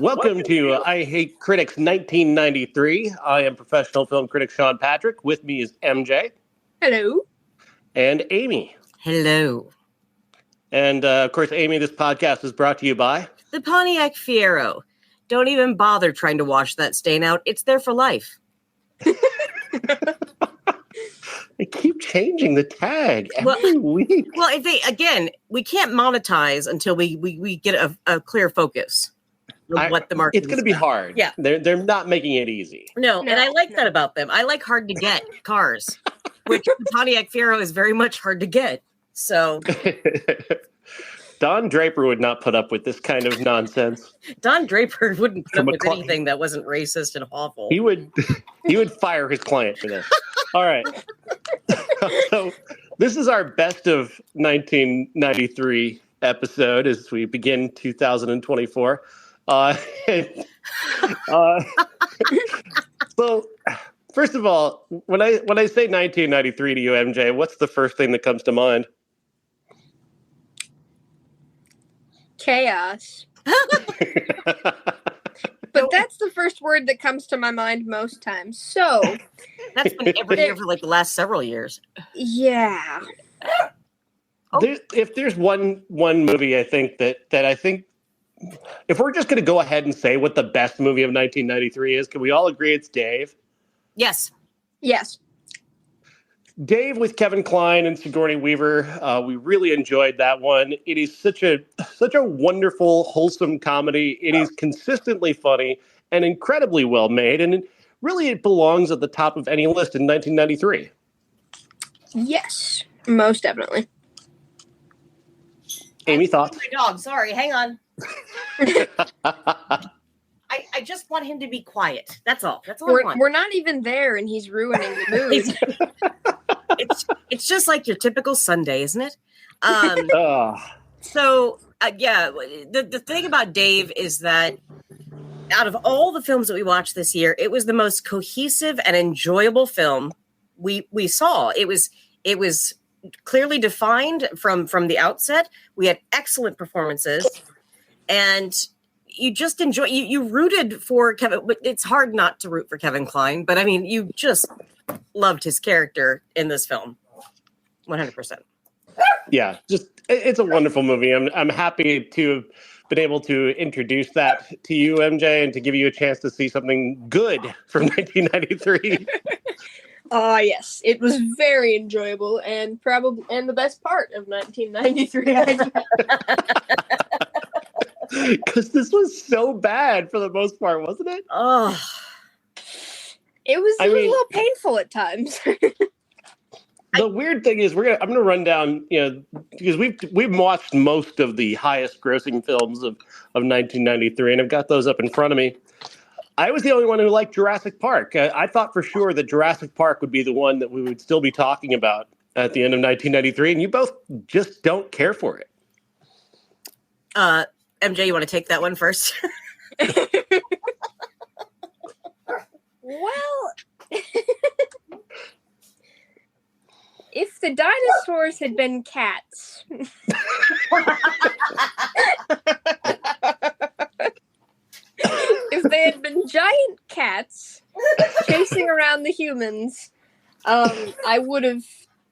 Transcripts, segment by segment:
Welcome to I Hate Critics 1993. I am professional film critic Sean Patrick. With me is MJ. Hello. And Amy. Hello. And of course, Amy, this podcast is brought to you by the Pontiac Fiero. Don't even bother trying to wash that stain out. It's there for life. They keep changing the tag every week. Well, we can't monetize until we get a clear focus of what the market is. It's going to be hard. Yeah. They're not making it easy. No, and I like that about them. I like hard to get cars, which the Pontiac Fiero is very much hard to get. So Don Draper would not put up with this kind of nonsense. Don Draper wouldn't put up with anything that wasn't racist and awful. He would fire his client for this. All right. So this is our best of 1993 episode as we begin 2024. So first of all, when I say 1993 to you, MJ, what's the first thing that comes to mind? Chaos. But that's the first word that comes to my mind most times. So that's been every year for like the last several years. Yeah. If there's one movie, I think that I think if we're just going to go ahead and say what the best movie of 1993 is, can we all agree it's Dave? Yes. Yes. Dave with Kevin Kline and Sigourney Weaver. We really enjoyed that one. It is such a wonderful, wholesome comedy. It is consistently funny and incredibly well made. And it belongs at the top of any list in 1993. Yes, most definitely. Amy, thoughts? My dog, sorry, hang on. I just want him to be quiet. That's all. That's all I want. We're not even there, and he's ruining the mood. It's just like your typical Sunday, isn't it? So the thing about Dave is that out of all the films that we watched this year, it was the most cohesive and enjoyable film we saw. It was clearly defined from the outset. We had excellent performances, and you just enjoy. You rooted for Kevin, but it's hard not to root for Kevin Kline. But I mean, you just loved his character in this film, 100%. Yeah, it's a wonderful movie. I'm happy to have been able to introduce that to you, MJ, and to give you a chance to see something good from 1993. Yes, it was very enjoyable and the best part of 1993. Because this was so bad for the most part, wasn't it? Oh, it was a little painful at times. The weird thing is, I'm gonna run down, because we've watched most of the highest grossing films of 1993, and I've got those up in front of me. I was the only one who liked Jurassic Park. I thought for sure that Jurassic Park would be the one that we would still be talking about at the end of 1993, and you both just don't care for it. MJ, you want to take that one first? Well, if the dinosaurs had been cats. If they had been giant cats chasing around the humans, I would have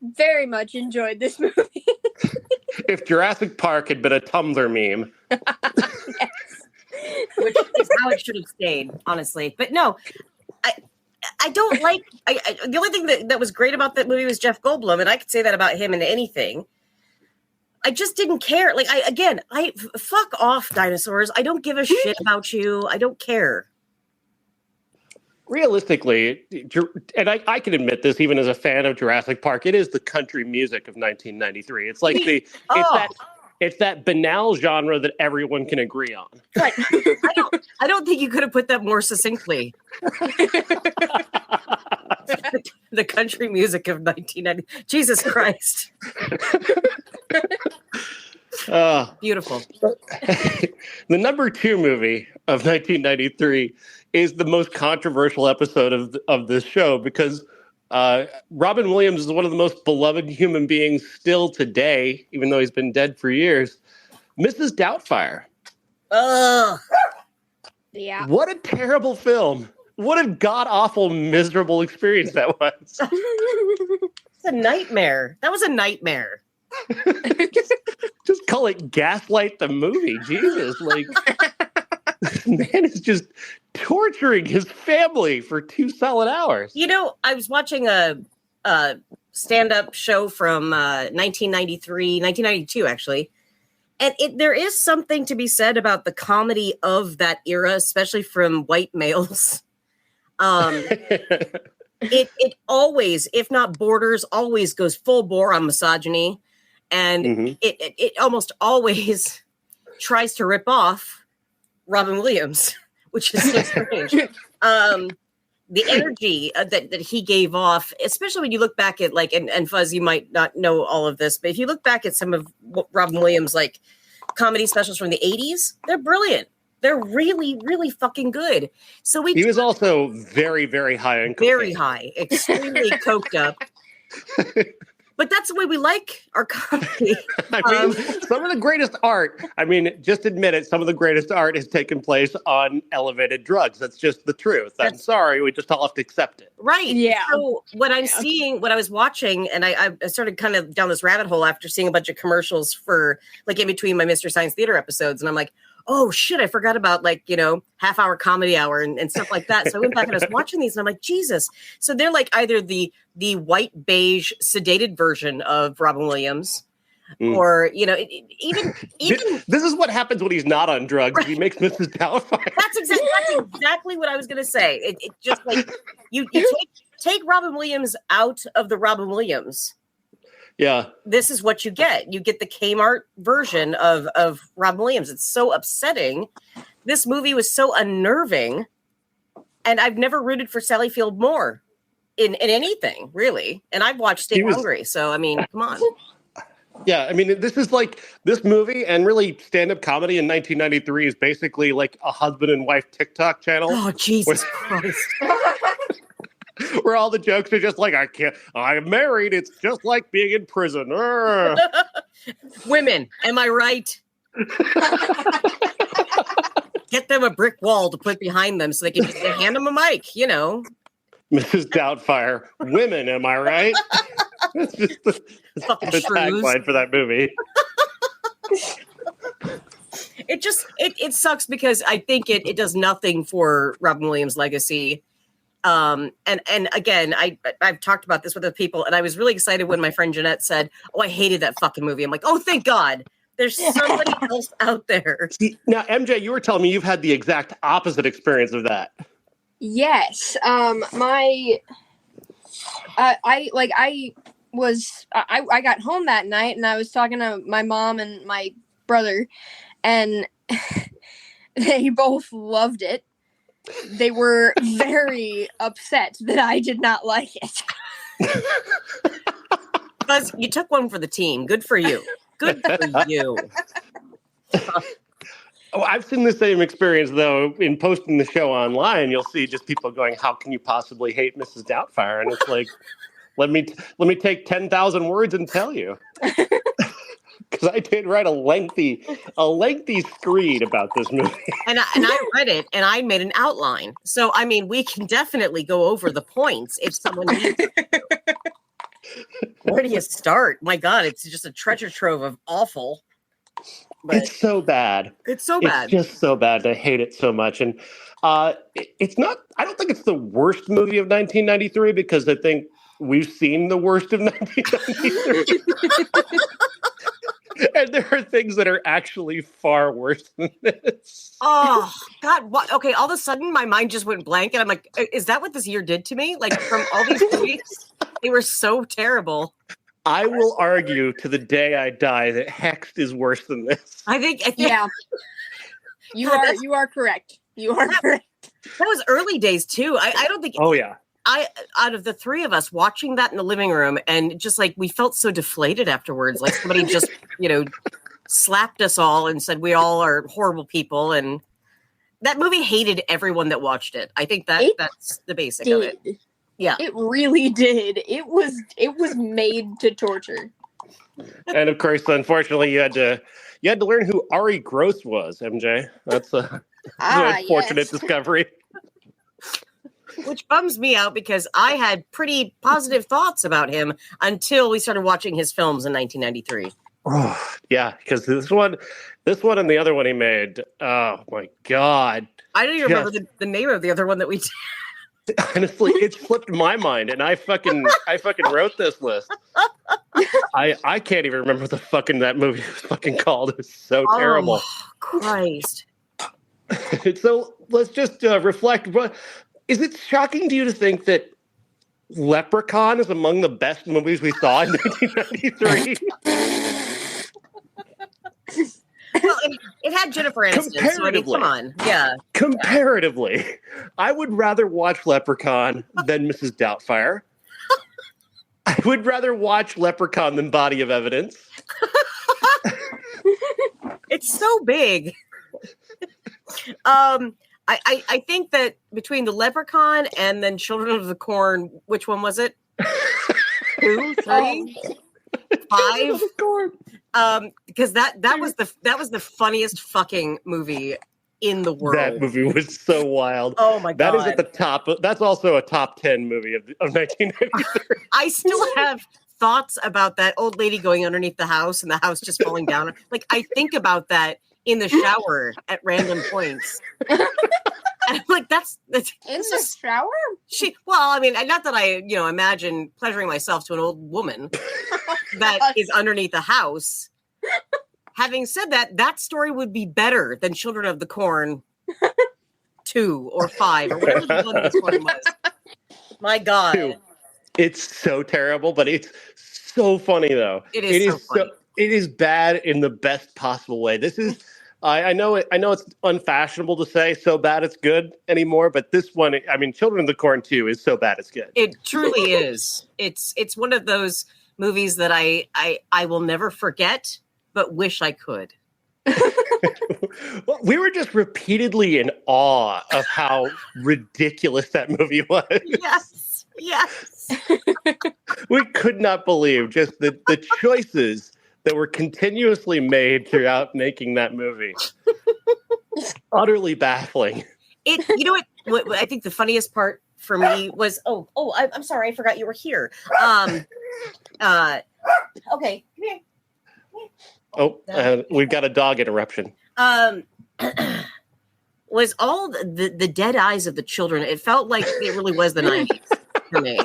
very much enjoyed this movie. If Jurassic Park had been a Tumblr meme. Yes. Which is how it should have stayed, honestly. But no, I don't like... the only thing that was great about that movie was Jeff Goldblum, and I could say that about him in anything. I just didn't care. Like, I fuck off, dinosaurs. I don't give a shit about you. I don't care. Realistically, and I can admit this, even as a fan of Jurassic Park, it is the country music of 1993. It's like it's that banal genre that everyone can agree on. But I don't think you could have put that more succinctly. The country music of 1990. Jesus Christ. Beautiful. The number 2 movie of 1993 is the most controversial episode of this show because Robin Williams is one of the most beloved human beings still today, even though he's been dead for years. Mrs. Doubtfire. Yeah. What a terrible film. What a god-awful, miserable experience that was. It's a nightmare. That was a nightmare. Just call it Gaslight the movie. Jesus, like, this man is just torturing his family for 2 solid hours. You know, I was watching a stand-up show from 1992, actually. And there is something to be said about the comedy of that era, especially from white males. It always, if not borders, always goes full bore on misogyny. And it almost always tries to rip off Robin Williams, which is so strange. The energy that he gave off, especially when you look back at like, and Fuzz, you might not know all of this, but if you look back at some of Robin Williams' like comedy specials from the 80s, they're brilliant. They're really, really fucking good. So he was also very, very high on cocaine. Very high, extremely coked up. But that's the way we like our comedy. I mean, some of the greatest art, just admit it, some of the greatest art has taken place on elevated drugs. That's just the truth. I'm sorry, we just all have to accept it. Right. Yeah. So what I'm seeing, what I was watching, and I started kind of down this rabbit hole after seeing a bunch of commercials for, like, in between my Mr. Science Theater episodes, and I'm like, oh shit, I forgot about, like, half-hour comedy hour and stuff like that. So I went back and I was watching these and I'm like, Jesus. So they're like either the white beige sedated version of Robin Williams, or, even this is what happens when he's not on drugs. Right. He makes Mrs. Doubtfire. That's exactly what I was going to say. It just like you take Robin Williams out of the Robin Williams. Yeah. This is what you get. You get the Kmart version of Robin Williams. It's so upsetting. This movie was so unnerving. And I've never rooted for Sally Field more in anything, really. And I've watched Stay Hungry. So, I mean, come on. Yeah, this is like, this movie and really stand-up comedy in 1993 is basically like a husband and wife TikTok channel. Oh, Jesus Christ. Where all the jokes are just like, I'm married. It's just like being in prison. Women, am I right? Get them a brick wall to put behind them so they can just hand them a mic, Mrs. Doubtfire, women, am I right? That's just the tagline for that movie. It sucks because I think it does nothing for Robin Williams' legacy. And again, I've talked about this with other people, and I was really excited when my friend Jeanette said, "Oh, I hated that fucking movie." I'm like, "Oh, thank God, there's somebody else out there." See, now, MJ, you were telling me you've had the exact opposite experience of that. Yes. I got home that night and I was talking to my mom and my brother, and they both loved it. They were very upset that I did not like it. Buzz, you took one for the team. Good for you. Good for you. I've seen the same experience, though. In posting the show online, you'll see just people going, how can you possibly hate Mrs. Doubtfire? And it's like, let me take 10,000 words and tell you. Because I did write a lengthy screed about this movie. And I read it, and I made an outline. So, we can definitely go over the points if someone needs to. Where do you start? My God, it's just a treasure trove of awful. But it's so bad. It's so bad. It's just so bad. I hate it so much. And it's not, I don't think it's the worst movie of 1993, because I think we've seen the worst of 1993. And there are things that are actually far worse than this. Oh, God. What? Okay, all of a sudden my mind just went blank, and I'm like, is that what this year did to me? Like, from all these movies, they were so terrible. I will argue to the day I die that Hexed is worse than this. I think yeah. You are correct. You are correct. That was early days too. I don't think. Oh yeah. Out of the three of us watching that in the living room, and just like we felt so deflated afterwards, like somebody just slapped us all and said we all are horrible people, and that movie hated everyone that watched it. I think that's the basic of it. Yeah, it really did. It was made to torture. And of course, unfortunately, you had to learn who Arye Gross was, MJ. That's Unfortunate yes. discovery. Which bums me out because I had pretty positive thoughts about him until we started watching his films in 1993. Oh, yeah, because this one and the other one he made. Oh my God! I don't even remember the name of the other one that we did. Honestly, it slipped my mind, and I fucking wrote this list. I can't even remember what the fucking that movie was fucking called. It was so terrible. Christ. So let's just reflect. Is it shocking to you to think that Leprechaun is among the best movies we saw in 1993? Well, it had Jennifer Aniston, so I mean, come on. Yeah. Comparatively, I would rather watch Leprechaun than Mrs. Doubtfire. I would rather watch Leprechaun than Body of Evidence. It's so big. I think that between the Leprechaun and then Children of the Corn, which one was it? 2, 3, 5. Because that was the funniest fucking movie in the world. That movie was so wild. Oh my God. That is at the top. That's also a top 10 movie of 1993. I still have thoughts about that old lady going underneath the house and the house just falling down. Like, I think about that in the shower at random points. And I'm like, that's In the shower? Well, I mean, not that I, imagine pleasuring myself to an old woman that is underneath the house. Having said that, that story would be better than Children of the Corn 2 or 5 or whatever the one this one was. My God. 2. It's so terrible, but it's so funny though. It is so funny. It is bad in the best possible way. This is I know it's unfashionable to say so bad it's good anymore, but this one, I mean, Children of the Corn 2 is so bad it's good. It truly is. It's one of those movies that I will never forget, but wish I could. Well, we were just repeatedly in awe of how ridiculous that movie was. Yes. We could not believe just the choices that were continuously made throughout making that movie. Utterly baffling. You know what I think the funniest part for me was, I'm sorry, I forgot you were here. Okay, come here. We've got a dog interruption. Was all the dead eyes of the children, it felt like it really was the 90s for me.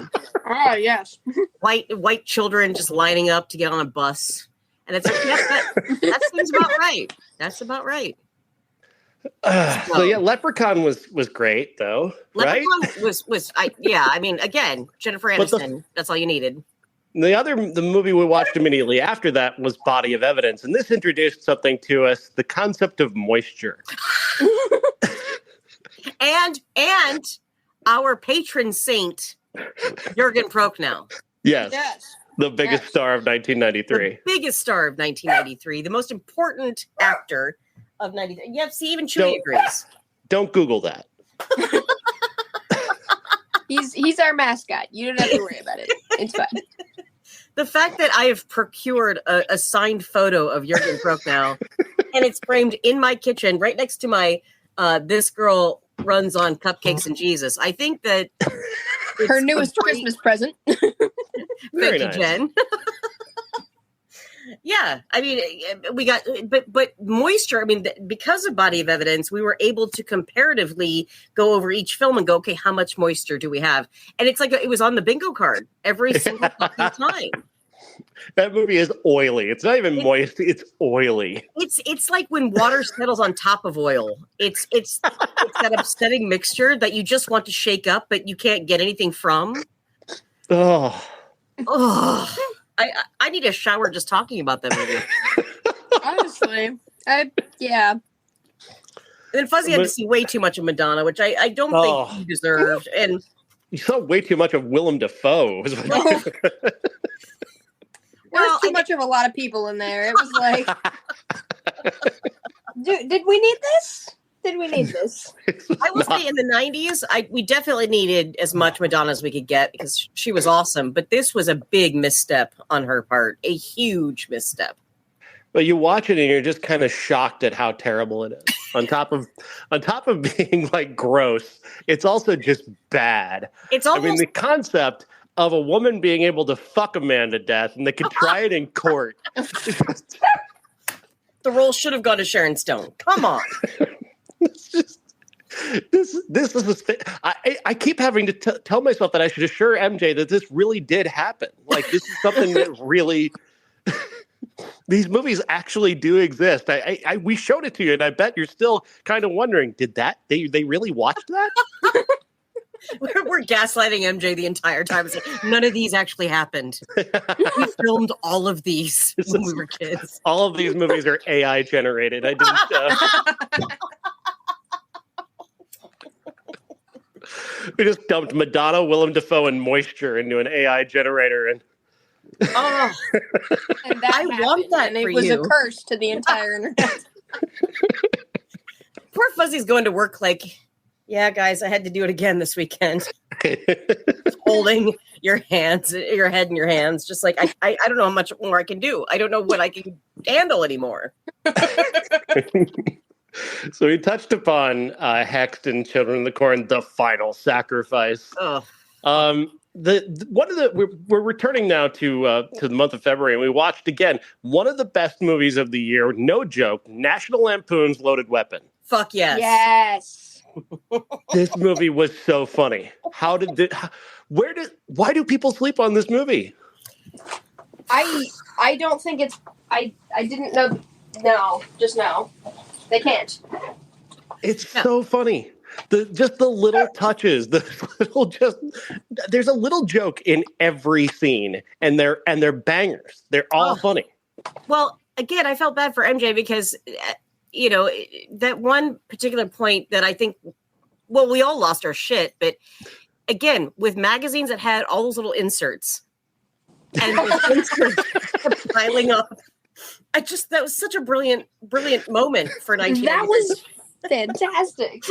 Ah, yes. White children just lining up to get on a bus. And it's like, that seems about right. That's about right. So yeah, Leprechaun was great though. Leprechaun right? was I mean, again, Jennifer Aniston, that's all you needed. The movie we watched immediately after that was Body of Evidence, and this introduced something to us, the concept of moisture. and our patron saint, Jürgen Prochnow. Yes. The biggest star of 1993. The biggest star of 1993. The most important actor of 93. Yeah, see, even Chewie agrees. Don't Google that. He's our mascot. You don't have to worry about it. It's fine. The fact that I have procured a signed photo of Jürgen Prochnow and it's framed in my kitchen right next to my This Girl Runs on Cupcakes and Jesus. I think that her newest Christmas present. Thank you, Jen. Yeah, I mean, we got, but moisture. I mean, because of Body of Evidence, we were able to comparatively go over each film and go, okay, how much moisture do we have? And it's like it was on the bingo card every single fucking time. That movie is oily. It's not even moist. It's oily. It's like when water settles on top of oil. It's that upsetting mixture that you just want to shake up, but you can't get anything from. Oh. I need a shower just talking about that movie. Honestly, yeah. And then Fuzzy had to see way too much of Madonna, which I don't think he deserved. And you saw way too much of Willem Dafoe. Well, too much of a lot of people in there. It was like, did we need this? Did we need this? I will say in the 90s, we definitely needed as much Madonna as we could get because she was awesome. But this was a big misstep on her part, a huge misstep. But you watch it and you're just kind of shocked at how terrible it is. On top of being like gross, it's also just bad. It's I mean, almost the concept of a woman being able to fuck a man to death and they could try it in court. the role should have gone to Sharon Stone. Come on. It's just this is I keep having to tell myself that I should assure MJ that this really did happen. Like this is something that really these movies actually do exist. We showed it to you, and I bet you're still kind of wondering, did they really watched that? We're gaslighting MJ the entire time. None of these actually happened. We filmed all of these when we were kids. All of these movies are AI generated. I didn't. We just dumped Madonna, Willem Dafoe, and Moisture into an AI generator, and and that I want that. And it for was you. a curse to the entire internet. Poor Fuzzy's going to work like, yeah, guys, I had to do it again this weekend. Holding your head in your hands, just like I don't know how much more I can do. I don't know what I can handle anymore. So we touched upon Hext and Children of the Corn, the final sacrifice. Oh. We're returning now to the month of February, and we watched again one of the best movies of the year. No joke, National Lampoon's Loaded Weapon. Fuck yes. Yes. This movie was so funny. Why do people sleep on this movie? I don't think it's I didn't know. No, just no. They can't. It's so funny. Just the little touches, there's a little joke in every scene, and they're bangers. They're all funny. Well, again, I felt bad for MJ because that one particular point that I think, well, we all lost our shit, but again, with magazines that had all those little inserts, and those inserts kept piling up. That was such a brilliant moment for 1990. That was fantastic.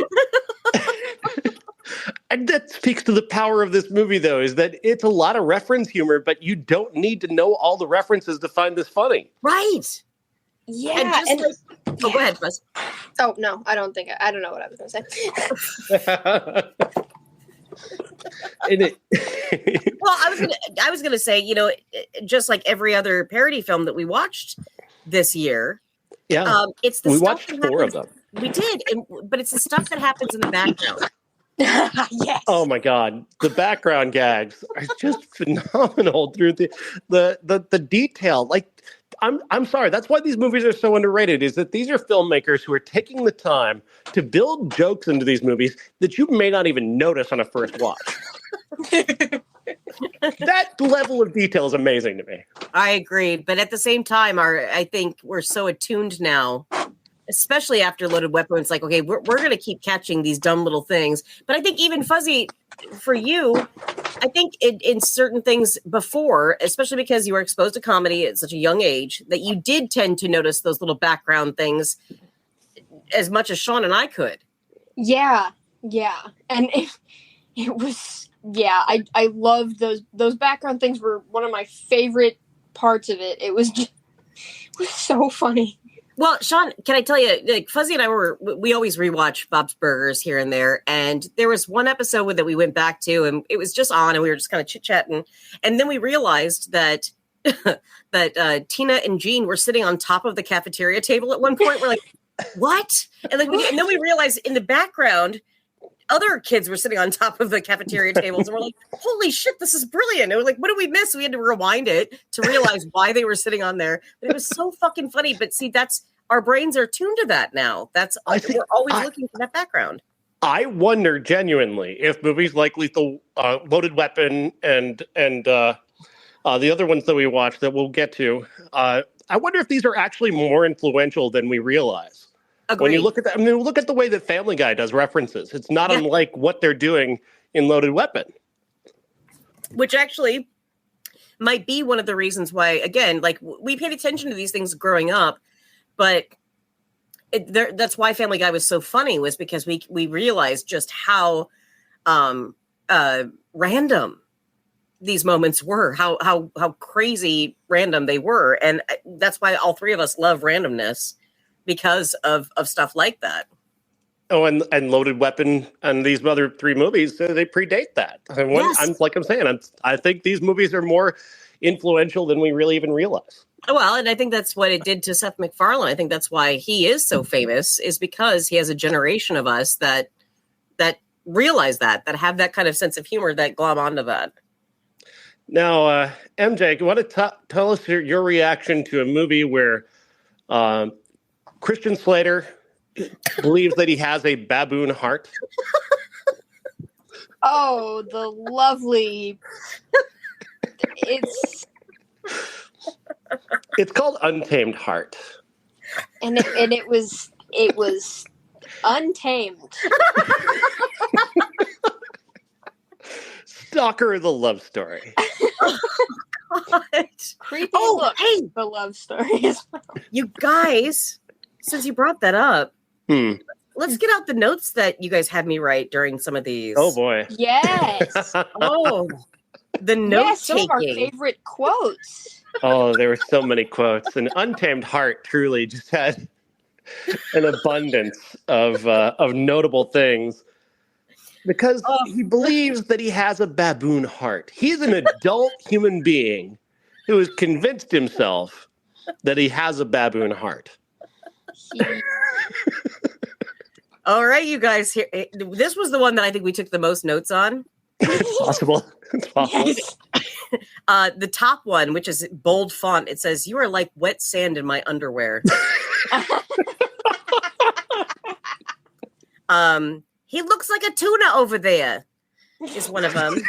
And that speaks to the power of this movie, though, is that it's a lot of reference humor, but you don't need to know all the references to find this funny. Right. Yeah. Go ahead, Buzz. Oh, no, I don't know what I was going to say. Well, I was gonna say, just like every other parody film that we watched this year, it's the we stuff watched 4 of them. We did, but it's the stuff that happens in the background. Yes. Oh my God, the background gags are just phenomenal through the detail. Like, I'm sorry, that's why these movies are so underrated. Is that these are filmmakers who are taking the time to build jokes into these movies that you may not even notice on a first watch. That level of detail is amazing to me. I agree, but at the same time, I think we're so attuned now, especially after Loaded Weapon. It's like, okay, we're going to keep catching these dumb little things. But I think even Fuzzy, for you, I think in certain things before, especially because you were exposed to comedy at such a young age, that you did tend to notice those little background things as much as Sean and I could. Yeah. And it was, I loved those background things. Were one of my favorite parts of it. It was so funny. Well, Sean, can I tell you, like Fuzzy and I we always rewatch Bob's Burgers here and there. And there was one episode that we went back to, and it was just on, and we were just kind of chit-chatting. And then we realized that Tina and Gene were sitting on top of the cafeteria table at one point. We're like, what? And then we realized in the background, other kids were sitting on top of the cafeteria tables, and we're like, holy shit, this is brilliant. And we're like, what did we miss? We had to rewind it to realize why they were sitting on there. But it was so fucking funny. But see, our brains are tuned to that now. We're always looking for that background. I wonder genuinely if movies like Loaded Weapon and the other ones that we watched that we'll get to, I wonder if these are actually more influential than we realize. Agreed. When you look at look at the way that Family Guy does references. It's not unlike what they're doing in Loaded Weapon. Which actually might be one of the reasons why, again, like we paid attention to these things growing up, but that's why Family Guy was so funny, was because we realized just how random these moments were, how crazy random they were. And that's why all three of us love randomness, because of stuff like that. Oh, and Loaded Weapon and these other three movies, they predate that. And Yes. I'm saying, I think these movies are more influential than we really even realize. Well, and I think that's what it did to Seth MacFarlane. I think that's why he is so famous, is because he has a generation of us that realize that have that kind of sense of humor, that glob onto that. Now, MJ, you want to tell us your reaction to a movie where Christian Slater believes that he has a baboon heart? Oh, the lovely. It's called Untamed Heart. And it was untamed. Stalker of the love story. God. Creepy Oh, hey, the love story as well. you guys, since you brought that up, let's get out the notes that you guys had me write during some of these. Oh boy. Yes. Oh, the note Yes, some of our taking. favorite quotes. Oh, there were so many quotes. And Untamed Heart truly just had an abundance of notable things, because he believes that he has a baboon heart. He's an adult human being who has convinced himself that he has a baboon heart. All right, you guys. Here, this was the one that I think we took the most notes on. It's possible. It's possible. Yes. The top one, which is bold font, it says, "You are like wet sand in my underwear." He looks like a tuna over there, is one of them.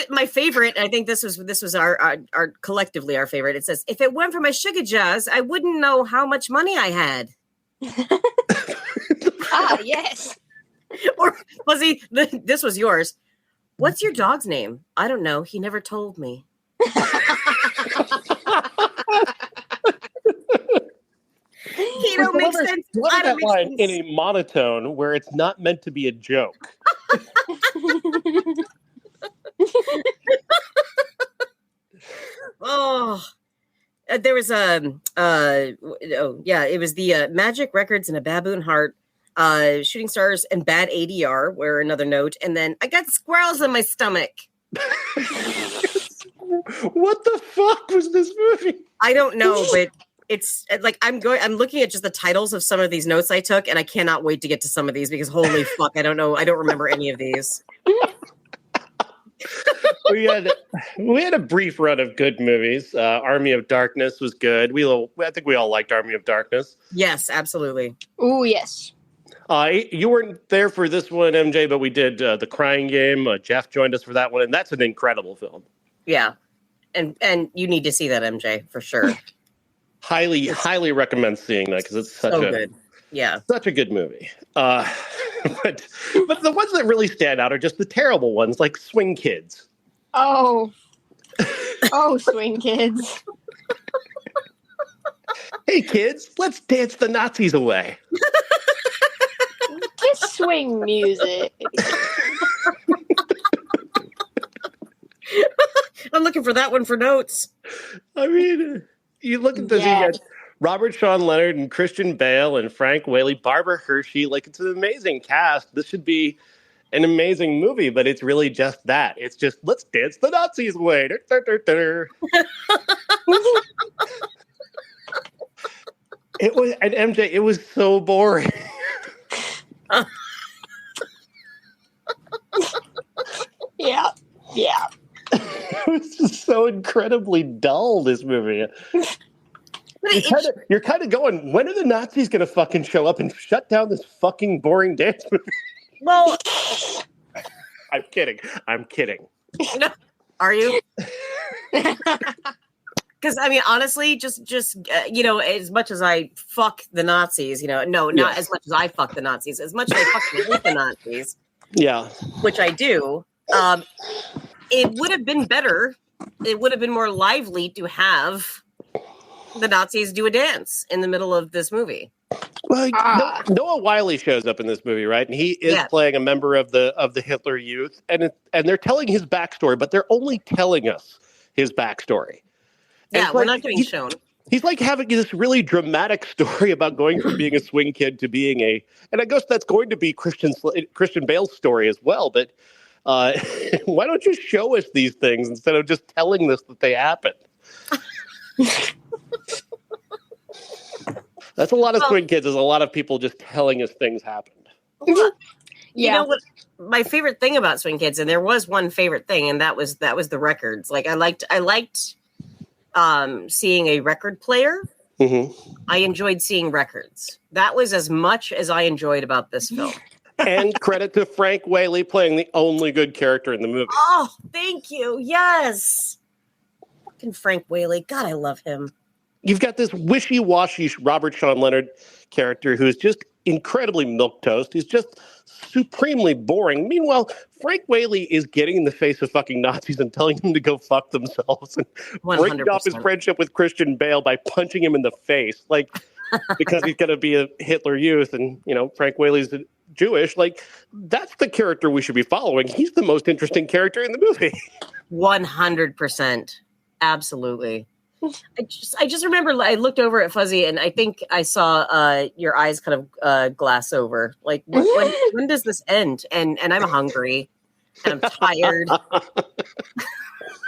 My favorite, I think this was our collectively our favorite. It says, "If it weren't for my sugar jars, I wouldn't know how much money I had." Yes. Or Fuzzy, this was yours. "What's your dog's name?" "I don't know. He never told me." He don't make sense. I don't that make line sense. in a monotone where it's not meant to be a joke. Oh, there was it was the Magic Records and a Baboon Heart, Shooting Stars and Bad ADR were another note, and then I got squirrels in my stomach. What the fuck was this movie? I don't know, but it's like I'm looking at just the titles of some of these notes I took, and I cannot wait to get to some of these, because holy fuck, I don't remember any of these. we had a brief run of good movies. Army of Darkness was good. I think we all liked Army of Darkness. Yes, absolutely. Oh, yes. You weren't there for this one, MJ, but we did The Crying Game. Jeff joined us for that one, and that's an incredible film. Yeah, and you need to see that, MJ, for sure. Highly recommend seeing that, because it's such good. Yeah, such a good movie. But the ones that really stand out are just the terrible ones, like Swing Kids. Oh, Swing Kids. Hey kids, let's dance the Nazis away. Just swing music. I'm looking for that one for notes. I mean, you look at this, you got Robert Sean Leonard and Christian Bale and Frank Whaley, Barbara Hershey. Like, it's an amazing cast. This should be an amazing movie, but it's really just that. It's just, let's dance the Nazis away. It was, and MJ, it was so boring. Yeah. It was just so incredibly dull, this movie. You're kind of going, when are the Nazis going to fucking show up and shut down this fucking boring dance movie? Well, I'm kidding. No, are you? Because I mean, honestly, just as much as I fuck the Nazis, not as much as I fuck the Nazis, as much as I fucking hate the Nazis, yeah, which I do. It would have been better. It would have been more lively to have the Nazis do a dance in the middle of this movie. Well, Noah Wyle shows up in this movie, right? And he is playing a member of the Hitler Youth, and they're telling his backstory, but they're only telling us his backstory. Yeah, we're not getting shown. He's like having this really dramatic story about going from being a swing kid to being and I guess that's going to be Christian Bale's story as well. But why don't you show us these things instead of just telling us that they happened? That's a lot of swing kids. There's a lot of people just telling us things happened. You know what? My favorite thing about Swing Kids, and there was one favorite thing, and that was the records. Like I liked seeing a record player. Mm-hmm. I enjoyed seeing records. That was as much as I enjoyed about this film. And credit to Frank Whaley playing the only good character in the movie. Oh, thank you. Yes. Fucking Frank Whaley. God, I love him. You've got this wishy-washy Robert Sean Leonard character who's just incredibly milquetoast. He's just supremely boring. Meanwhile, Frank Whaley is getting in the face of fucking Nazis and telling them to go fuck themselves and 100%. breaking off his friendship with Christian Bale by punching him in the face, like because he's going to be a Hitler Youth and, Frank Whaley's Jewish. Like, that's the character we should be following. He's the most interesting character in the movie. 100%. Absolutely. I just remember I looked over at Fuzzy and I think I saw your eyes kind of glass over. Like, when does this end? And I'm hungry and I'm tired.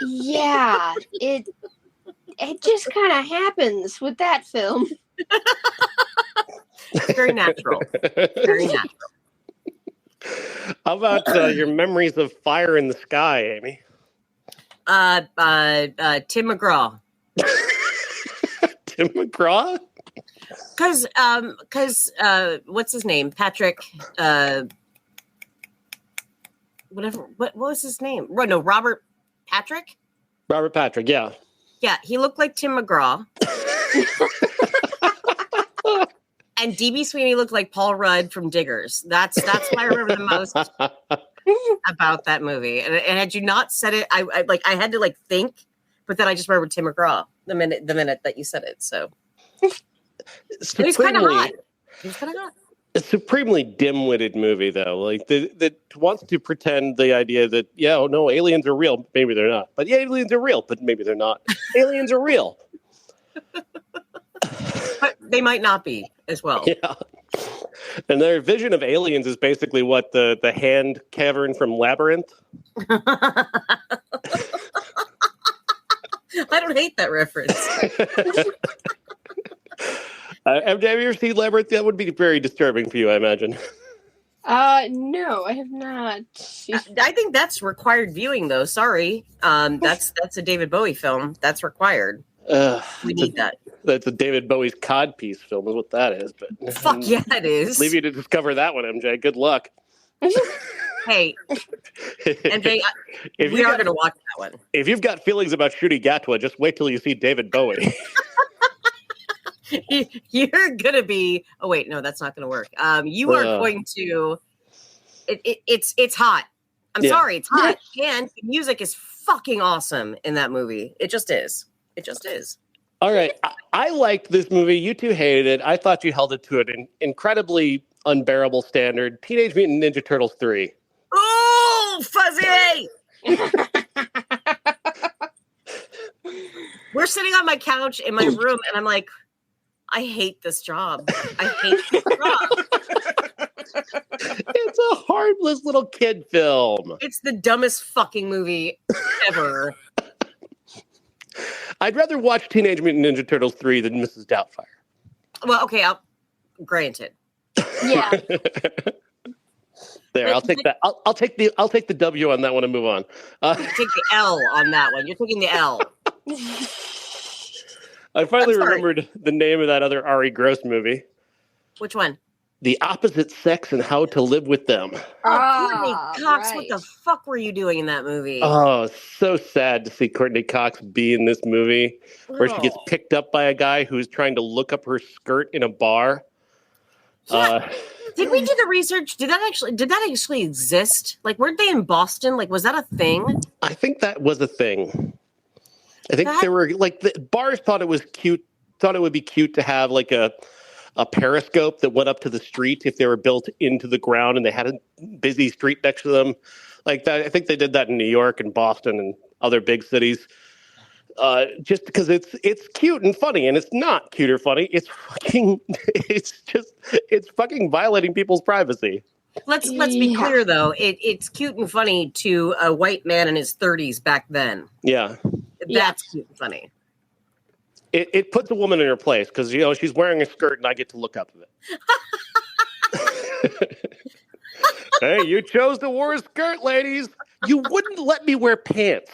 Yeah, it just kind of happens with that film. Very natural. Very natural. How about your memories of Fire in the Sky, Amy? Tim McGraw. Tim McGraw? Because what's his name? Patrick. Whatever. What was his name? No, Robert Patrick. Robert Patrick. Yeah. Yeah, he looked like Tim McGraw. And DB Sweeney looked like Paul Rudd from Diggers. That's what I remember the most about that movie. And had you not said it, I had to think, but then I just remembered Tim McGraw the minute that you said it. So he was kind of hot. A supremely dim-witted movie, though. Like that wants to pretend the idea that aliens are real. Maybe they're not. But aliens are real. But maybe they're not. Aliens are real. But they might not be as well. Yeah. And their vision of aliens is basically what the hand cavern from Labyrinth. I don't hate that reference. Have you ever seen Labyrinth? That would be very disturbing for you, I imagine. No, I have not. I think that's required viewing, though. Sorry, that's a David Bowie film. That's required. We need that. That's a David Bowie's codpiece film, is what that is. But fuck yeah, it is. Leave you to discover that one, MJ. Good luck. Hey, MJ, we are going to watch that one. If you've got feelings about Shooty Gatwa, just wait till you see David Bowie. You're going to be. Oh wait, no, that's not going to work. You are going to. It's hot. I'm sorry, it's hot, and the music is fucking awesome in that movie. It just is. It just is. All right. I liked this movie. You two hated it. I thought you held it to an incredibly unbearable standard. Teenage Mutant Ninja Turtles 3. Oh, Fuzzy! We're sitting on my couch in my room, and I'm like, I hate this job. I hate this job. It's a harmless little kid film. It's the dumbest fucking movie ever. I'd rather watch Teenage Mutant Ninja Turtles 3 than Mrs. Doubtfire. Well, okay, I'll grant it. Yeah. There, I'll take that. I'll take the W on that one and move on. You take the L on that one. You're taking the L. I finally remembered the name of that other Arye Gross movie. Which one? The Opposite Sex and How to Live with Them. Courtney Cox, right. What the fuck were you doing in that movie? Oh, so sad to see Courtney Cox be in this movie where she gets picked up by a guy who's trying to look up her skirt in a bar. Yeah. Did we do the research? Did that actually exist? Like, weren't they in Boston? Like, was that a thing? I think that was a thing. I think there were the bars thought it was cute, thought it would be cute to have like a a periscope that went up to the street if they were built into the ground and they had a busy street next to them. Like that, I think they did that in New York and Boston and other big cities. Just because it's cute and funny, and it's not cute or funny. It's fucking violating people's privacy. Let's be clear though. It's cute and funny to a white man in his 30s back then. Yeah, that's cute and funny. It puts a woman in her place because she's wearing a skirt and I get to look up at it. Hey, you chose to wear a skirt, ladies. You wouldn't let me wear pants.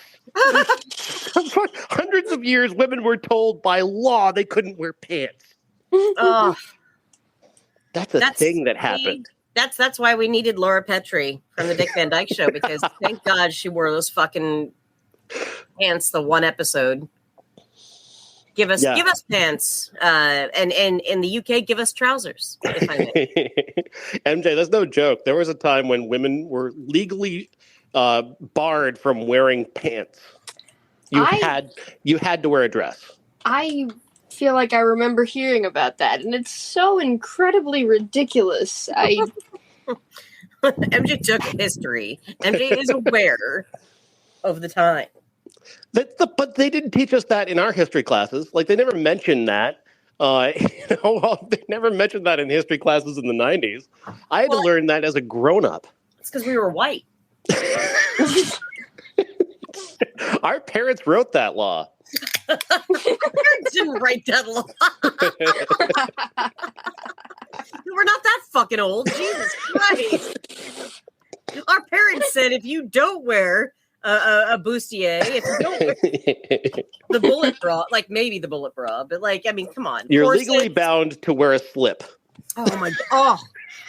For hundreds of years, women were told by law they couldn't wear pants. That's a thing that happened. That's why we needed Laura Petrie from the Dick Van Dyke Show, because thank God she wore those fucking pants the one episode. Give us pants, and in the UK, give us trousers. If I may. MJ, that's no joke. There was a time when women were legally barred from wearing pants. You had to wear a dress. I feel like I remember hearing about that, and it's so incredibly ridiculous. MJ took history. MJ is aware of the time. But they didn't teach us that in our history classes. Like, they never mentioned that. They never mentioned that in history classes in the 90s. I had to learn that as a grown-up. It's because we were white. Our parents wrote that law. Our parents didn't write that law. We're not that fucking old. Jesus Christ. Our parents said if you don't wear a bustier, if you don't wear the bullet bra, like maybe the bullet bra, but like, I mean, come on. You're legally bound to wear a slip. Oh my God. Oh,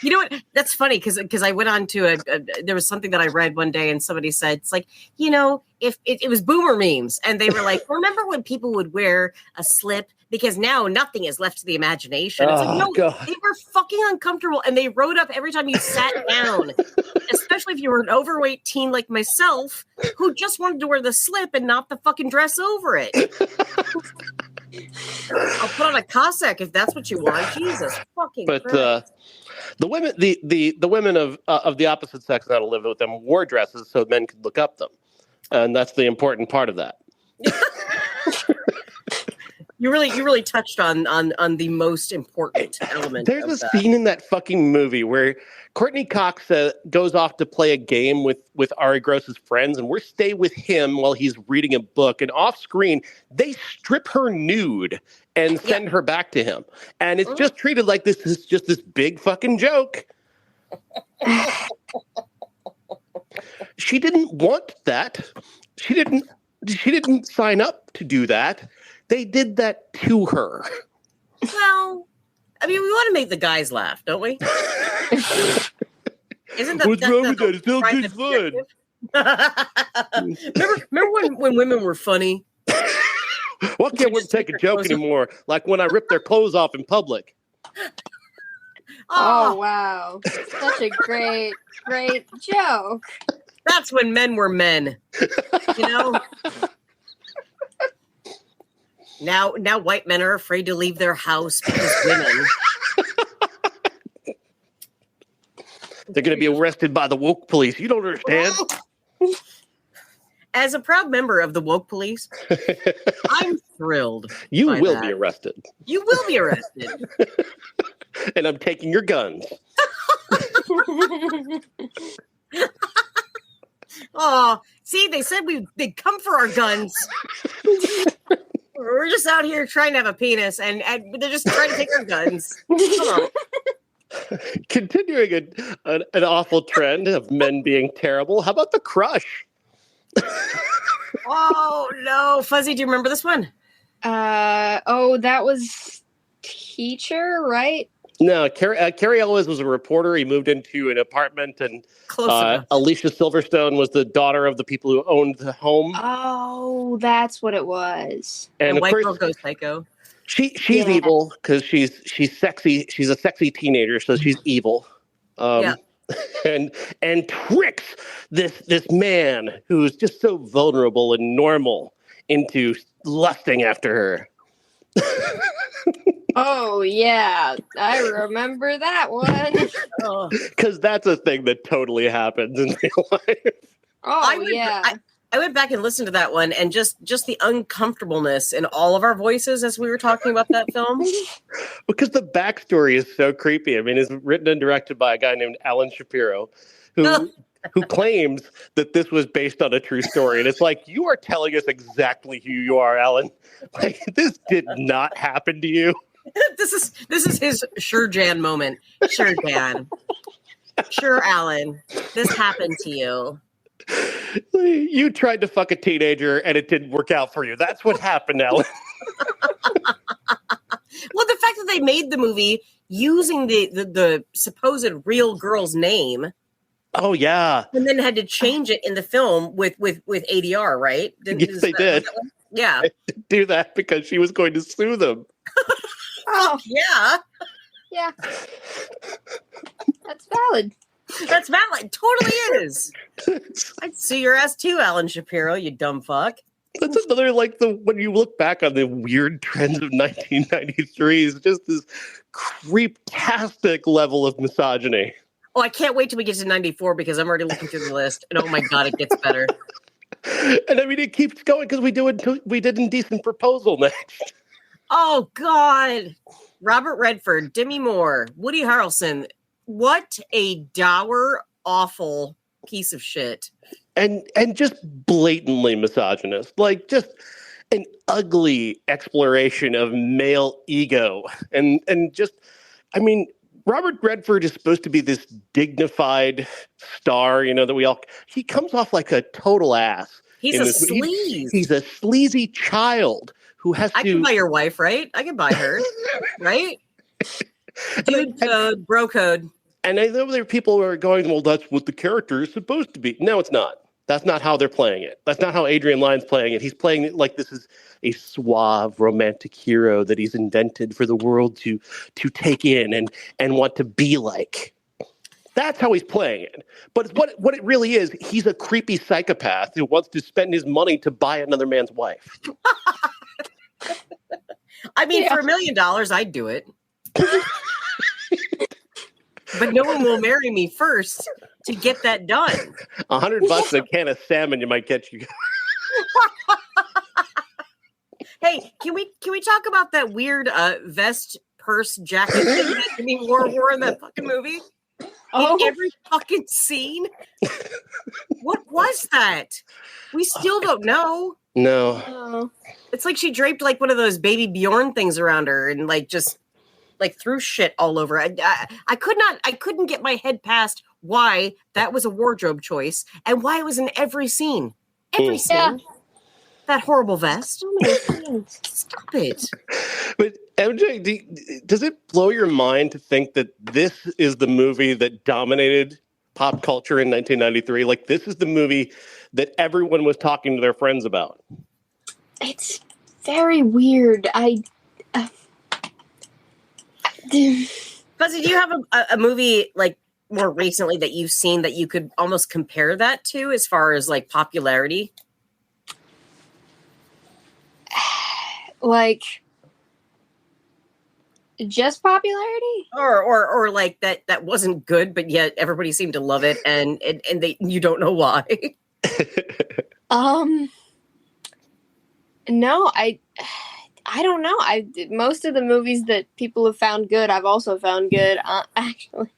you know what? That's funny because I went on to there was something that I read one day and somebody said, it's like, if it was boomer memes and they were like, remember when people would wear a slip? Because now nothing is left to the imagination. It's like, no, God. They were fucking uncomfortable and they rode up every time you sat down, especially if you were an overweight teen like myself who just wanted to wear the slip and not the fucking dress over it. I'll put on a Cossack if that's what you want. Jesus fucking Christ. The women, the women of the opposite sex that lived with them wore dresses so men could look up them, and that's the important part of that. You really touched on the most important element. There's a scene in that fucking movie where Courtney Cox goes off to play a game with Arye Gross's friends, and we're stay with him while he's reading a book. And off screen, they strip her nude and send her back to him, and it's just treated like this is just this big fucking joke. She didn't want that. She didn't sign up to do that. They did that to her. Well, I mean, we want to make the guys laugh, don't we? Isn't that what's wrong with that? It's still good fun. remember when women were funny? Why can't women take a joke anymore? Like when I rip their clothes off in public. Oh wow. Such a great joke. That's when men were men. Now white men are afraid to leave their house because women. They're going to be arrested by the woke police. You don't understand. As a proud member of the woke police, I'm thrilled. You will be arrested. You will be arrested. And I'm taking your guns. Oh, see, they said they'd come for our guns. We're just out here trying to have a penis, and they're just trying to take our guns. Come on. Continuing an awful trend of men being terrible, how about The Crush? Oh, no. Fuzzy, do you remember this one? That was Teacher, right? No, Cary Elwes was a reporter. He moved into an apartment, and Alicia Silverstone was the daughter of the people who owned the home. Oh, that's what it was. And white girl goes psycho. She's evil because she's sexy. She's a sexy teenager, so she's evil. And tricks this man who's just so vulnerable and normal into lusting after her. Oh yeah, I remember that one. Because that's a thing that totally happens in real life. Oh yeah. I went back and listened to that one, and just the uncomfortableness in all of our voices as we were talking about that film. Because the backstory is so creepy. I mean, it's written and directed by a guy named Alan Shapiro, who claims that this was based on a true story. And it's like, you are telling us exactly who you are, Alan. Like, this did not happen to you. This is his Sure Jan moment. Sure Jan. Sure, Alan. This happened to you. You tried to fuck a teenager and it didn't work out for you. That's what happened, Alan. Well, the fact that they made the movie using the supposed real girl's name. Oh yeah. And then had to change it in the film with ADR, right? Yes, they did. Yeah. They did do that because she was going to sue them. Oh yeah. Yeah. That's valid. That's valid. Totally is. I'd sue your ass too, Alan Shapiro, you dumb fuck. That's another, like, when you look back on the weird trends of 1993, is just this creep-tastic level of misogyny. Oh, I can't wait till we get to 94 because I'm already looking through the list, and oh my god, it gets better. And I mean, it keeps going because we did Indecent Proposal next. Oh god, Robert Redford, Demi Moore, Woody Harrelson. What a dour, awful piece of shit. And just blatantly misogynist, like just an ugly exploration of male ego, and just, I mean, Robert Redford is supposed to be this dignified star, that he comes off like a total ass. He's a sleaze. He's a sleazy child who has to. I can buy your wife, right? I can buy her, right? Dude code, bro code. And I know there are people who are going, well, that's what the character is supposed to be. No, it's not. That's not how they're playing it. That's not how Adrian Lyne's playing it. He's playing it like this is a suave, romantic hero that he's invented for the world to take in and want to be like. That's how he's playing it. But what it really is, he's a creepy psychopath who wants to spend his money to buy another man's wife. I mean, for $1 million, I'd do it. But no one will marry me first to get that done. $100 a can of salmon, you might get you. Hey, can we talk about that weird vest, purse, jacket thing that Demi Moore wore in that fucking movie? Oh. In every fucking scene? What was that? We still don't know. No. Oh. It's like she draped like one of those baby Bjorn things around her and like just like threw shit all over. I couldn't get my head past why that was a wardrobe choice and why it was in every scene. Every scene. Yeah. That horrible vest. So many things. Stop it. But MJ, does it blow your mind to think that this is the movie that dominated pop culture in 1993? Like, this is the movie that everyone was talking to their friends about. It's very weird. Fuzzy, do you have a movie like more recently that you've seen that you could almost compare that to as far as like popularity? Like just popularity? Or like that wasn't good, but yet everybody seemed to love it and you don't know why. No, I don't know. Most of the movies that people have found good, I've also found good, actually.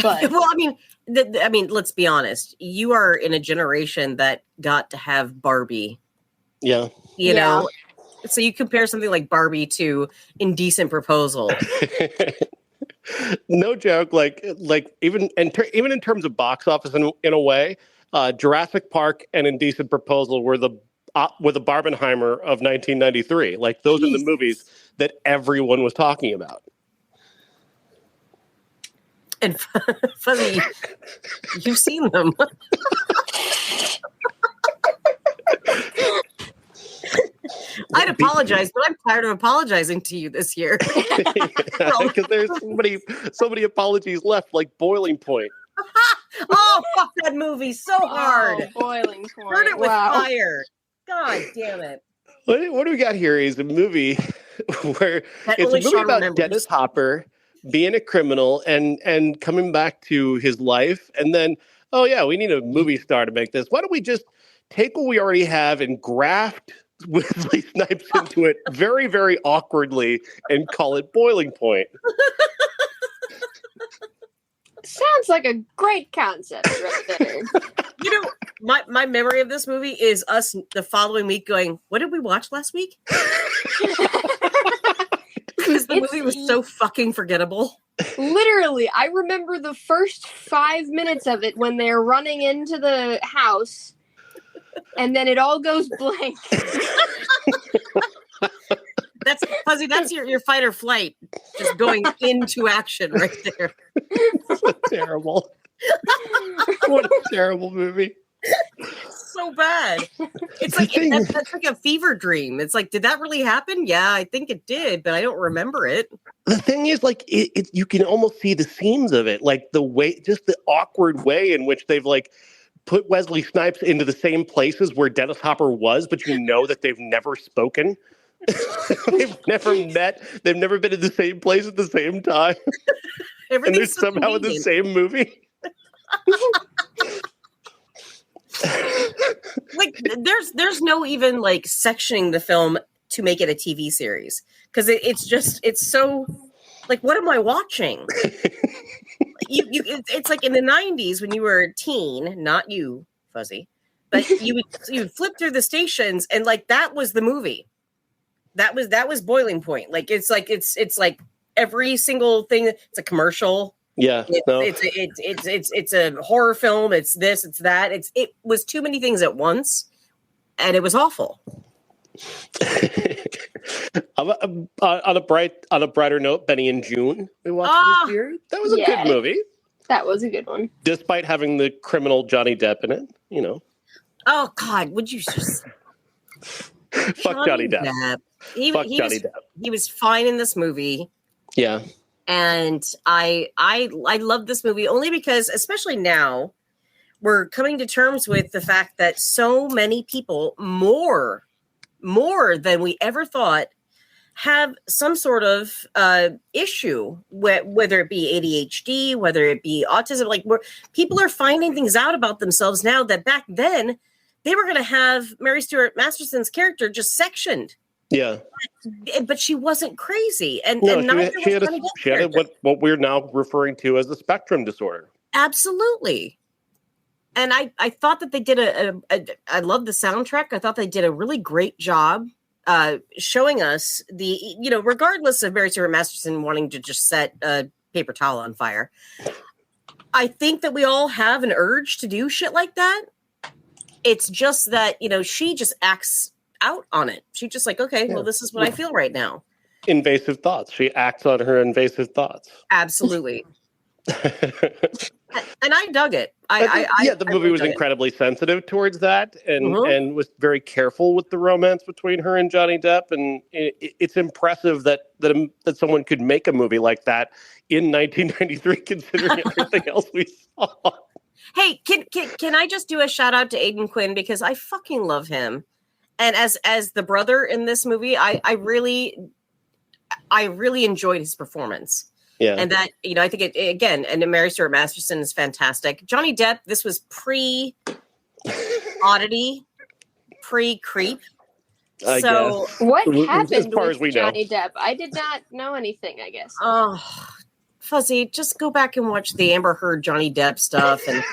But well, I mean, let's be honest. You are in a generation that got to have Barbie. Yeah. You know, so you compare something like Barbie to Indecent Proposal. No joke. Like even in terms of box office, in a way, Jurassic Park and Indecent Proposal were the Barbenheimer of 1993. Like, those are the movies that everyone was talking about. And Fuzzy, you've seen them. I'd apologize, but I'm tired of apologizing to you this year. Because there's so many apologies left, like Boiling Point. Oh, fuck that movie so hard. Oh, Boiling Point. Burn it with fire. God damn it. What do we got here is a movie where That it's a only movie Sean about remembers. Dennis Hopper being a criminal and coming back to his life, and then, oh yeah, we need a movie star to make this. Why don't we just take what we already have and graft Wesley Snipes into it very, very awkwardly and call it Boiling Point? Sounds like a great concept right there. You know, my memory of this movie is us the following week going, what did we watch last week? Because the movie was so fucking forgettable. Literally, I remember the first 5 minutes of it when they're running into the house, and then it all goes blank. That's Fuzzy, that's your fight or flight just going into action right there. Terrible. What a terrible movie. So bad. It's like that's like a fever dream. It's like, did that really happen? Yeah, I think it did, but I don't remember it. The thing is, like, it you can almost see the seams of it, like the way, just the awkward way in which they've like put Wesley Snipes into the same places where Dennis Hopper was, but you know that they've never spoken. They've never met. They've never been in the same place at the same time. And they're somehow in the same movie. Like there's no even like sectioning the film to make it a TV series because it's so like, what am I watching? It's like in the 90s when you were a teen, not you, Fuzzy, but you would flip through the stations and like that was the movie. That was Boiling Point. Like it's like every single thing. It's a commercial. Yeah, it's a horror film. It's this, it's that. It was too many things at once, and it was awful. On a brighter note, Benny and June we watched this year. That was a good movie. That was a good one, despite having the criminal Johnny Depp in it. You know. Oh God, would you just fuck Johnny Depp? He was fine in this movie. Yeah. And I love this movie only because, especially now, we're coming to terms with the fact that so many people, more than we ever thought, have some sort of issue, whether it be ADHD, whether it be autism. Like, people are finding things out about themselves now that back then they were going to have Mary Stuart Masterson's character just sectioned. Yeah, but she wasn't crazy, and she had what we're now referring to as a spectrum disorder. Absolutely, and I thought that they did I love the soundtrack. I thought they did a really great job showing us regardless of Mary Stuart Masterson wanting to just set a paper towel on fire. I think that we all have an urge to do shit like that. It's just that she just acts out on it. She just like, okay, well, this is what I feel right now. Invasive thoughts. She acts on her invasive thoughts. Absolutely. And I dug it. The movie was incredibly sensitive towards that, and was very careful with the romance between her and Johnny Depp. And it's impressive that someone could make a movie like that in 1993, considering everything else we saw. Hey, can I just do a shout out to Aidan Quinn, because I fucking love him. And as the brother in this movie, I really enjoyed his performance. Yeah. And that, I think it again, and Mary Stuart Masterson is fantastic. Johnny Depp, this was pre-oddity, pre-creep. So what happened with Johnny Depp? I did not know anything, I guess. Oh, Fuzzy, just go back and watch the Amber Heard Johnny Depp stuff. And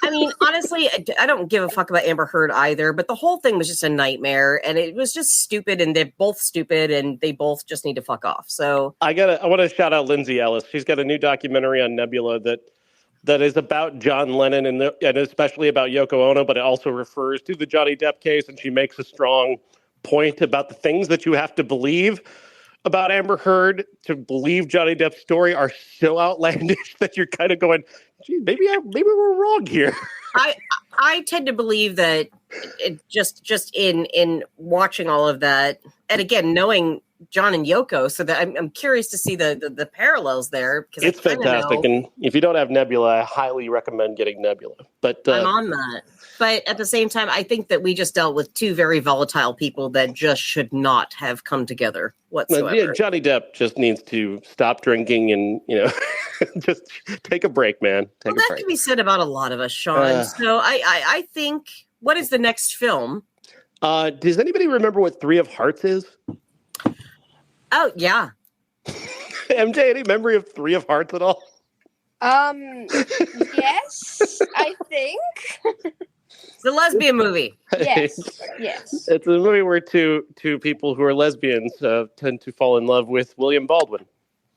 I mean, honestly, I don't give a fuck about Amber Heard either, but the whole thing was just a nightmare, and it was just stupid, and they're both stupid, and they both just need to fuck off. So I want to shout out Lindsay Ellis. She's got a new documentary on Nebula that is about John Lennon and especially about Yoko Ono, but it also refers to the Johnny Depp case, and she makes a strong point about the things that you have to believe about Amber Heard to believe Johnny Depp's story are so outlandish that you're kind of going, gee, maybe we're wrong here. I tend to believe that it just in watching all of that, and again knowing John and Yoko, so that I'm curious to see the parallels there. Because It's fantastic, and if you don't have Nebula, I highly recommend getting Nebula. But I'm on that. But at the same time, I think that we just dealt with two very volatile people that just should not have come together whatsoever. Yeah, Johnny Depp just needs to stop drinking and just take a break, man. That can be said about a lot of us, Sean. So I think, what is the next film? Does anybody remember what Three of Hearts is? Oh, yeah. MJ, any memory of Three of Hearts at all? Yes, I think. It's a lesbian movie. Yes. It's a movie where two people who are lesbians tend to fall in love with William Baldwin.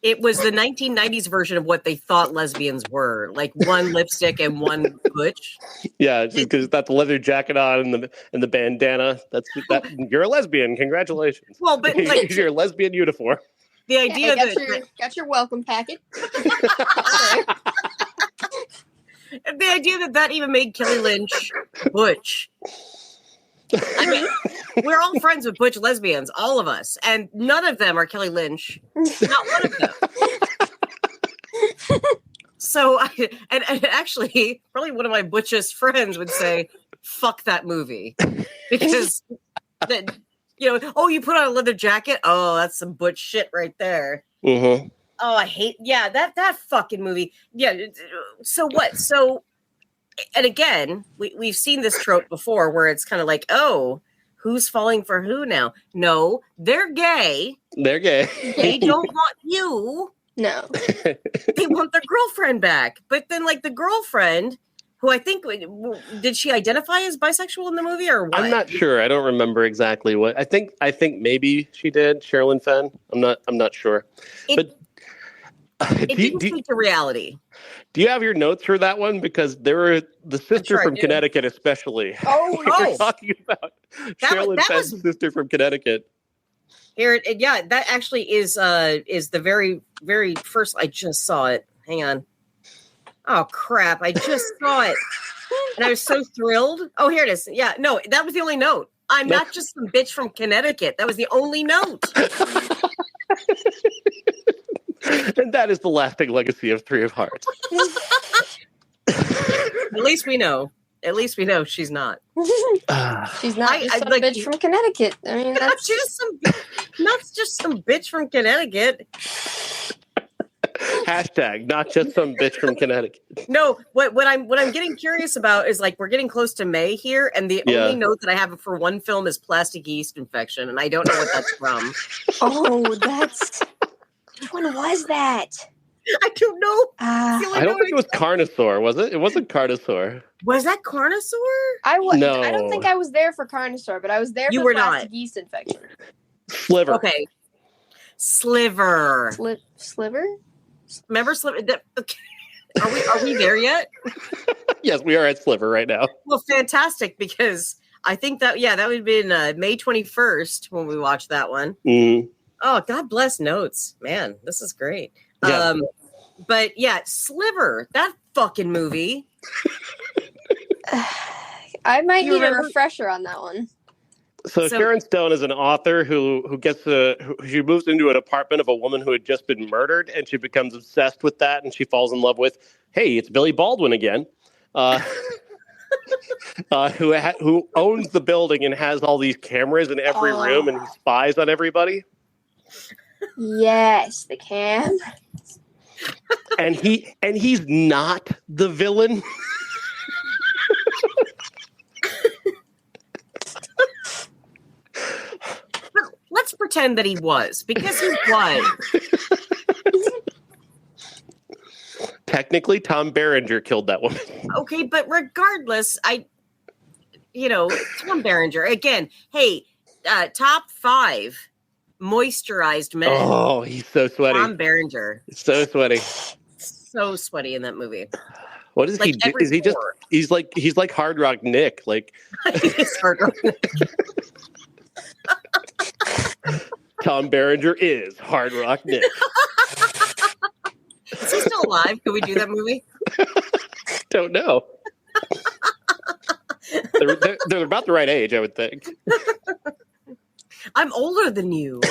It was the 1990s version of what they thought lesbians were, like one lipstick and one butch. Yeah, because that's the leather jacket on and the bandana. You're a lesbian. Congratulations. Well, but here's your lesbian uniform. The idea got your welcome packet. The idea that even made Kelly Lynch butch. I mean, we're all friends with butch lesbians, all of us, and none of them are Kelly Lynch. Not one of them. So, and actually, probably one of my butchest friends would say, "Fuck that movie," because you put on a leather jacket. Oh, that's some butch shit right there. Mm-hmm. Oh, I hate. Yeah, that fucking movie. Yeah. So what? So. And again, we've seen this trope before where it's kind of like, oh, who's falling for who now? No, they're gay. They're gay. They don't want you. No. They want their girlfriend back. But then, like, the girlfriend, who I think, did she identify as bisexual in the movie or what? I'm not sure. I don't remember exactly what. I think maybe she did, Sherilyn Fenn. I'm not sure. It didn't speak to reality. Do you have your notes for that one? Because there were the sister from Connecticut, especially. You're talking about Sherilyn Fenn's sister from Connecticut. Here, that actually is the very, very first. I just saw it. Hang on. Oh crap! I just saw it, and I was so thrilled. Oh, here it is. Yeah, no, that was the only note. I'm not just some bitch from Connecticut. That was the only note. And that is the lasting legacy of Three of Hearts. At least we know. She's not. She's not just some bitch from Connecticut. I mean, that's not just some bitch from Connecticut. Hashtag not just some bitch from Connecticut. No, what I'm getting curious about is, like, we're getting close to May here, and the only note that I have for one film is plastic yeast infection, and I don't know what that's from. Oh, that's. Which one was that? I don't know. I don't think it was Carnosaur, was it? It wasn't Carnosaur. Was that Carnosaur? No. I don't think I was there for Carnosaur, but I was there for plastic yeast infection. Sliver. Okay. Sliver. Sliver? Remember Sliver? Are we there yet? Yes, we are at Sliver right now. Well, fantastic, because I think that would have been May 21st when we watched that one. Mm. Oh, God bless notes. Man, this is great. Yeah. But yeah, Sliver, that fucking movie. I might need a refresher on that one. So Sharon Stone is an author who she moves into an apartment of a woman who had just been murdered, and she becomes obsessed with that, and she falls in love with, hey, it's Billy Baldwin again, who owns the building and has all these cameras in every room, and he spies on everybody. Yes, the cam. And he's not the villain. Let's pretend that he was, because he was. Technically, Tom Berenger killed that woman. Okay, but regardless, Tom Berenger again. Hey, top 5 moisturized men. Oh, he's so sweaty. Tom Berenger. So sweaty. So sweaty in that movie. What is he do? Is he just he's like Hard Rock Nick, like he's Hard Rock Nick. Tom Berenger is Hard Rock Nick. Is he still alive? Can we do that movie? Don't know. They're about the right age, I would think. I'm older than you.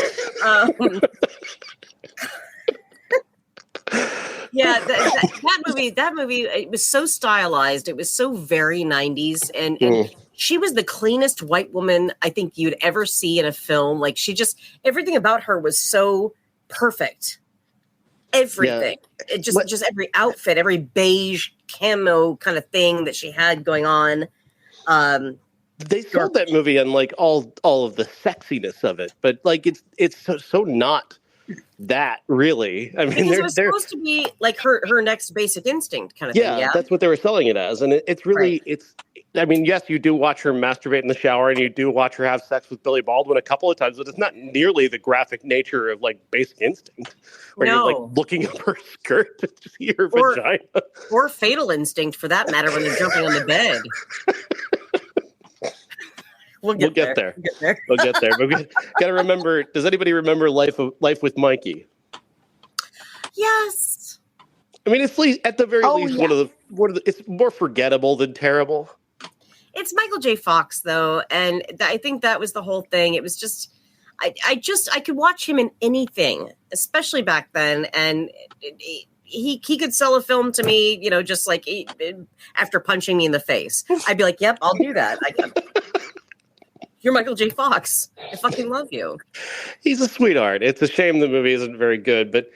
Yeah, that movie, it was so stylized. It was so very 90s. And she was the cleanest white woman I think you'd ever see in a film. Like, everything about her was so perfect. Everything. Yeah. It just every outfit, every beige camo kind of thing that she had going on. They sold that movie on like all of the sexiness of it, but like it's so not that really. I mean, because it was supposed to be like her next Basic Instinct kind of thing. Yeah, that's what they were selling it as, and it's really it's. I mean, yes, you do watch her masturbate in the shower, and you do watch her have sex with Billy Baldwin a couple of times, but it's not nearly the graphic nature of like Basic Instinct, where you're like looking up her skirt to see her vagina, or Fatal Instinct for that matter, when they're jumping on the bed. We'll get there. We'll get there. But we gotta remember. Does anybody remember Life with Mikey? Yes. I mean, it's at the very least one of the. It's more forgettable than terrible. It's Michael J. Fox though, and I think that was the whole thing. It was just, I could watch him in anything, especially back then, and he could sell a film to me, just like after punching me in the face. I'd be like, "Yep, I'll do that." You're Michael J. Fox. I fucking love you. He's a sweetheart. It's a shame the movie isn't very good, but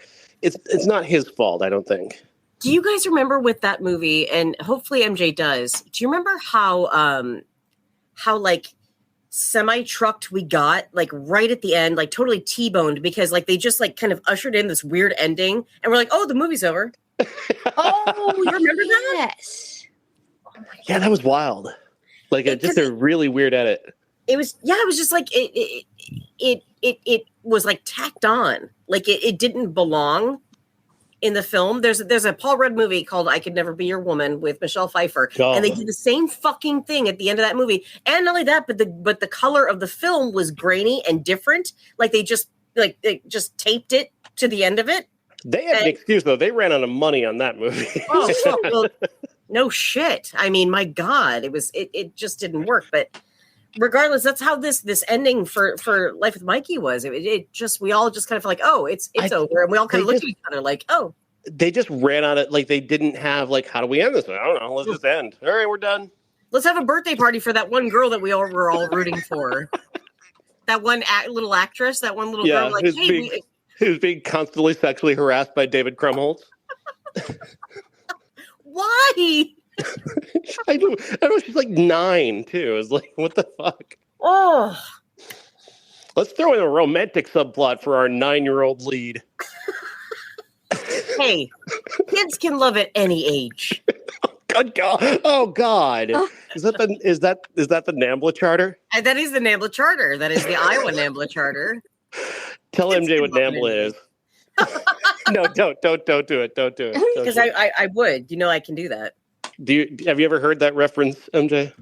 it's not his fault, I don't think. Do you guys remember with that movie, and hopefully MJ does, do you remember how like semi-trucked we got, like right at the end, like totally T-boned, because like they just like kind of ushered in this weird ending, and we're like, oh, the movie's over. Oh, you remember that? Yes. Oh yeah, that was wild. Like they're really weird at it. It was just like it was like tacked on, like it didn't belong in the film. There's a Paul Rudd movie called I Could Never Be Your Woman with Michelle Pfeiffer, and they did the same fucking thing at the end of that movie. And not only that, but the color of the film was grainy and different. Like they just taped it to the end of it. They had an excuse though. They ran out of money on that movie. Oh, well, no shit. I mean, my God, it just didn't work. But regardless, that's how this ending for Life with Mikey was. It just, we all just kind of felt like, oh, it's over, and we all kind of looked at each other like, oh. They just ran out of, like, they didn't have like, how do we end this? I don't know. Let's just end. All right, we're done. Let's have a birthday party for that one girl that we all were all rooting for. That one little actress, that one little girl, like, hey, who's being constantly sexually harassed by David Krumholtz. Why? I don't know. She's like 9 too. It's like, what the fuck? Oh, let's throw in a romantic subplot for our 9-year-old lead. Hey, kids can love at any age. Good God! Oh God! Is that the NAMBLA charter? That is the NAMBLA charter. That is the Iowa NAMBLA charter. Tell MJ what NAMBLA is. No, don't do it. Don't do it. Because I would. I can do that. Have you ever heard that reference, MJ?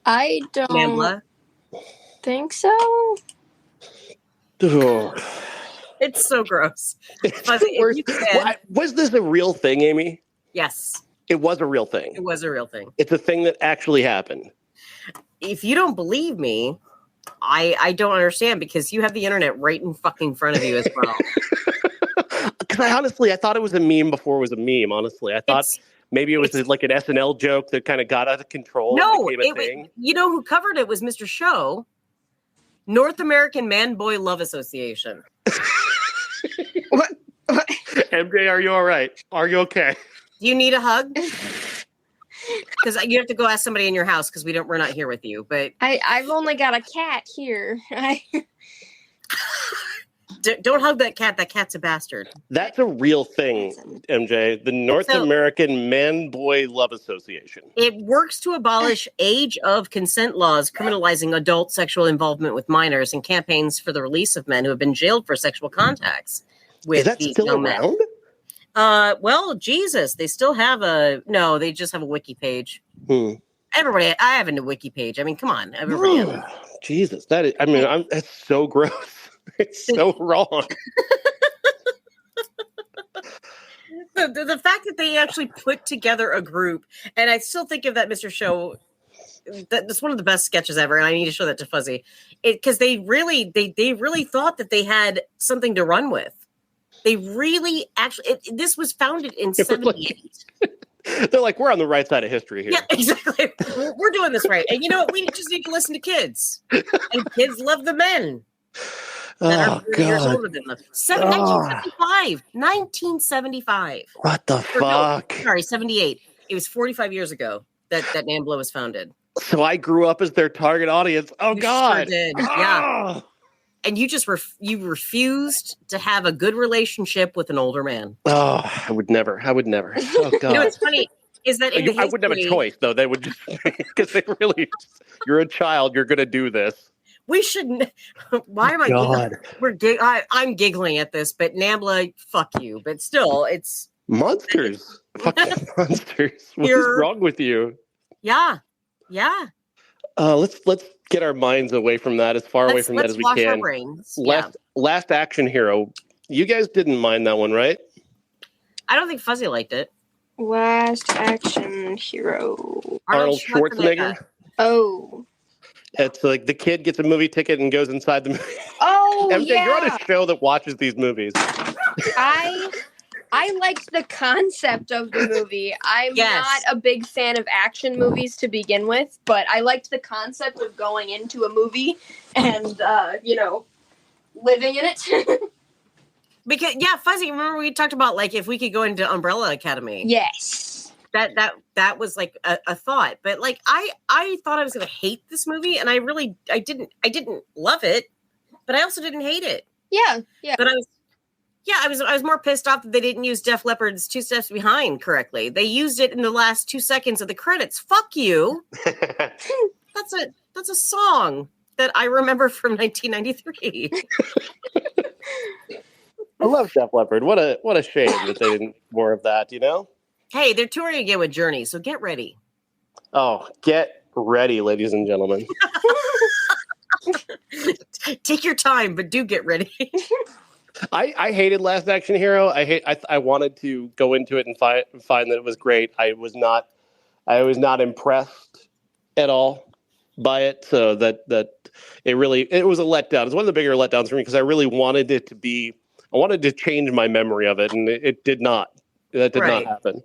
I don't NAMBLA? think so. Oh. It's so gross. Was this a real thing, Amy? Yes. It was a real thing. It was a real thing. It's a thing that actually happened. If you don't believe me, I don't understand, because you have the internet right in fucking front of you as well. Because I thought it was a meme before it was a meme, honestly. I thought maybe it was like an SNL joke that kind of got out of control. No, and became a thing. You know who covered it was Mr. Show, North American Man Boy Love Association. What? MJ, are you all right? Are you okay? Do you need a hug? Because you have to go ask somebody in your house, because we're not here with you. But I've only got a cat here. Don't hug that cat. That cat's a bastard. That's a real thing, MJ. The North American Man Boy Love Association. It works to abolish age of consent laws criminalizing adult sexual involvement with minors, and campaigns for the release of men who have been jailed for sexual contacts with Is that still around? Men. Well, Jesus, they still have they just have a wiki page. Everybody, I have a wiki page. I mean, come on, everybody. Jesus, that's so gross. It's so wrong. The fact that they actually put together a group, and I still think of that Mr. Show that's one of the best sketches ever, and I need to show that to Fuzzy. Because they really thought that they had something to run with. They really actually. This was founded in '78. They're like, we're on the right side of history here. Yeah, exactly. We're doing this right, and you know what? We just need to listen to kids, and kids love the men that are 30 years older than them. 1975. What the fuck? No, sorry, 78. It was 45 years ago that NAMBLA was founded. So I grew up as their target audience. Oh, you God. Sure did. Yeah. And you just you refused to have a good relationship with an older man. Oh, I would never. Oh, God. You know what's funny is that I wouldn't have a choice, though. They would just, because they really, you're a child. You're going to do this. We shouldn't. Why am I? God. I'm giggling at this, but NAMBLA, fuck you. But still, it's monsters. Fucking monsters. What is wrong with you? Yeah. Let's get our minds away from that, as far away from that as we can. Our brains. Last Action Hero. You guys didn't mind that one, right? I don't think Fuzzy liked it. Last Action Hero. Arnold Schwarzenegger. Oh. It's like the kid gets a movie ticket and goes inside the movie. Oh, MJ, yeah. You're on a show that watches these movies. I liked the concept of the movie. I'm not a big fan of action movies to begin with, but I liked the concept of going into a movie and, living in it. Because, Fuzzy, remember we talked about, like, if we could go into Umbrella Academy. Yes. That was, like, a thought. But, like, I thought I was going to hate this movie, and I didn't love it, but I also didn't hate it. Yeah. But I was more pissed off that they didn't use Def Leppard's Two Steps Behind correctly. They used it in the last 2 seconds of the credits. Fuck you. That's a song that I remember from 1993. I love Def Leppard. What a shame that they didn't more of that, you know? Hey, they're touring again with Journey, so get ready. Oh, get ready, ladies and gentlemen. Take your time, but do get ready. I hated Last Action Hero. I wanted to go into it and find that it was great. I was not impressed at all by it. So that it was a letdown. It's one of the bigger letdowns for me because I really wanted it to be. I wanted to change my memory of it, and it did not. That did not happen.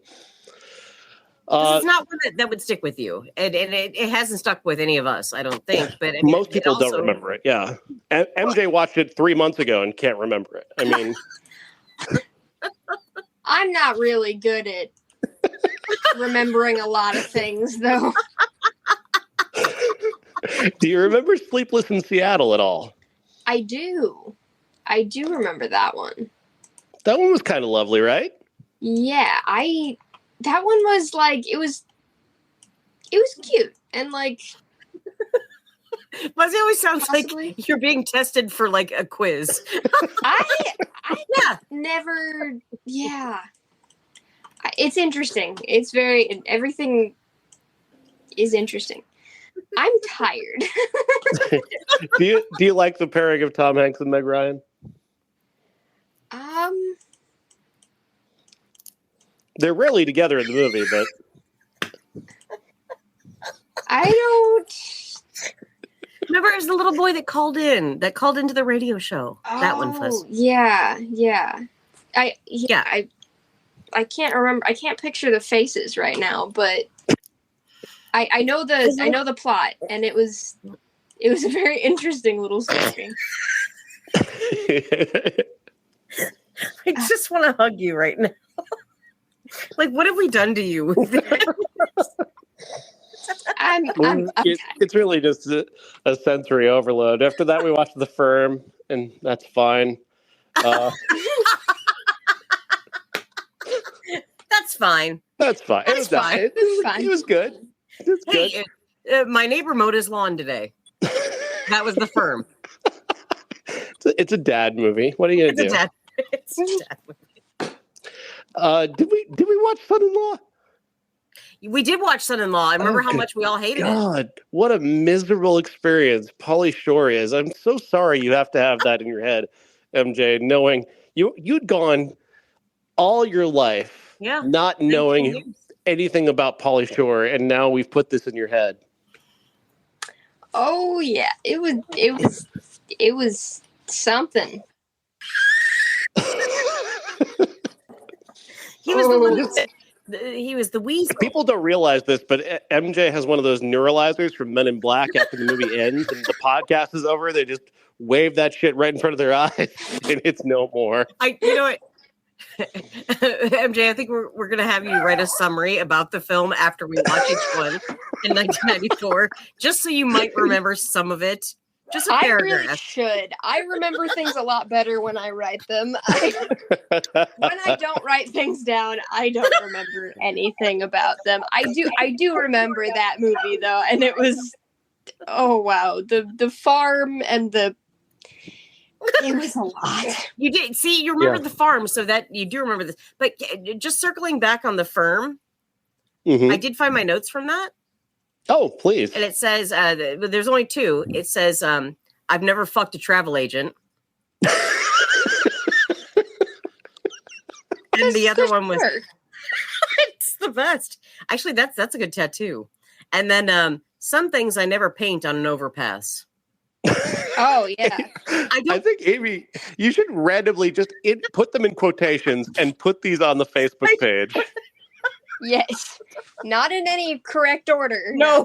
It's not one that would stick with you, and it hasn't stuck with any of us, I don't think. But I mean, most people don't remember it. Yeah, MJ watched it 3 months ago and can't remember it. I mean, I'm not really good at remembering a lot of things, though. Do you remember Sleepless in Seattle at all? I do remember that one. That one was kind of lovely, right? Yeah, that one was like it was cute and like. Fuzzy always sounds possibly like you're being tested for like a quiz. I never. Yeah, it's interesting. It's everything is interesting. I'm tired. Do you like the pairing of Tom Hanks and Meg Ryan? They're rarely together in the movie, but I don't. Remember, it was the little boy that called into the radio show. Oh, that one was. Yeah. I can't remember. I can't picture the faces right now, but I know the plot, and it was a very interesting little story. I just want to hug you right now. Like, what have we done to you? It's really just a sensory overload. After that, we watched The Firm, and that's fine. That's fine. That's fine. It was fine. It was good. Hey, my neighbor mowed his lawn today. That was The Firm. It's a dad movie. What are you gonna do? It's a dad movie. Did we watch Son-in-Law? We did watch Son-in-Law. I remember how much we all hated it. What a miserable experience Pauly Shore is. I'm so sorry you have to have that in your head, MJ, knowing you'd gone all your life not knowing anything about Pauly Shore, and now we've put this in your head. Oh yeah, it was something. He was the one that he was the weasel. People don't realize this, but MJ has one of those neuralizers from Men in Black. After the movie ends and the podcast is over, they just wave that shit right in front of their eyes, and it's no more. You know what, MJ, I think we're gonna have you write a summary about the film after we watch each one in 1994, just so you might remember some of it. Just a paragraph. I really should. I remember things a lot better when I write them. When I don't write things down, I don't remember anything about them. I do remember that movie though, and it was, oh wow, the farm and it was a lot. You did see, you remember the farm, so that you do remember this. But just circling back on the firm, I did find my notes from that. Oh, please. And it says, there's only two. It says, I've never fucked a travel agent. And the other one was, it's the best. Actually, that's a good tattoo. And then some things I never paint on an overpass. Oh, yeah. I think, Amy, you should randomly just put them in quotations and put these on the Facebook page. Yes. Not in any correct order. No.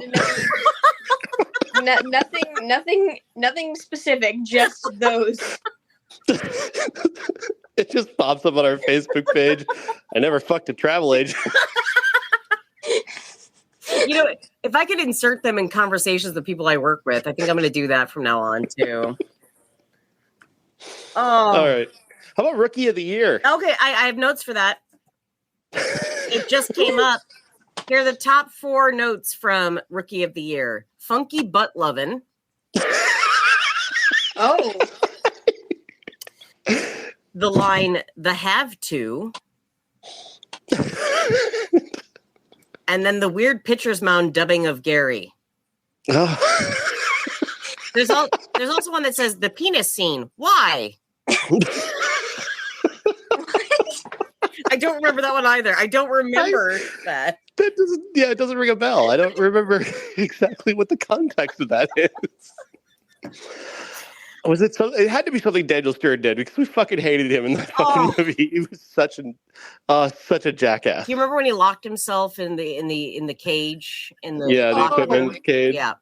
Nothing specific, just those. It just pops up on our Facebook page. I never fucked a travel agent. You know, if I could insert them in conversations with people I work with, I think I'm going to do that from now on, too. Oh. All right. How about Rookie of the Year? Okay, I have notes for that. It just came up. Here are the top 4 notes from Rookie of the Year. Funky butt lovin'. Oh. The line, the have to. And then the weird pitcher's mound dubbing of Gary. Oh. There's also one that says the penis scene. Why? I don't remember that one either. I don't remember that. It doesn't ring a bell. I don't remember exactly what the context of that is. Was it something? It had to be something Daniel Stern did because we fucking hated him in that fucking movie. He was such a jackass. Do you remember when he locked himself in the cage in the the equipment cage? Yeah.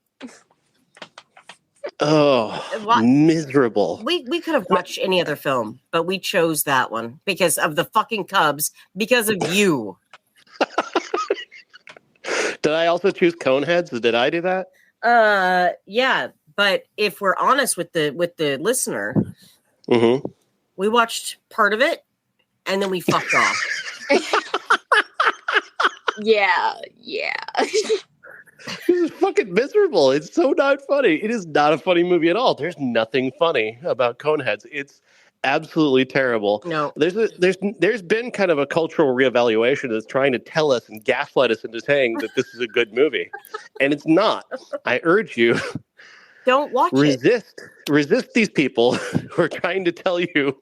Oh, miserable. We could have watched any other film, but we chose that one because of the fucking Cubs, because of you. Did I also choose Coneheads? Did I do that? Yeah. But if we're honest with the listener, we watched part of it and then we fucked off. Yeah. This is fucking miserable. It's so not funny. It is not a funny movie at all. There's nothing funny about Coneheads. It's absolutely terrible. No. There's been kind of a cultural reevaluation that's trying to tell us and gaslight us into saying that this is a good movie. And it's not. I urge you. Don't watch it. Resist these people who are trying to tell you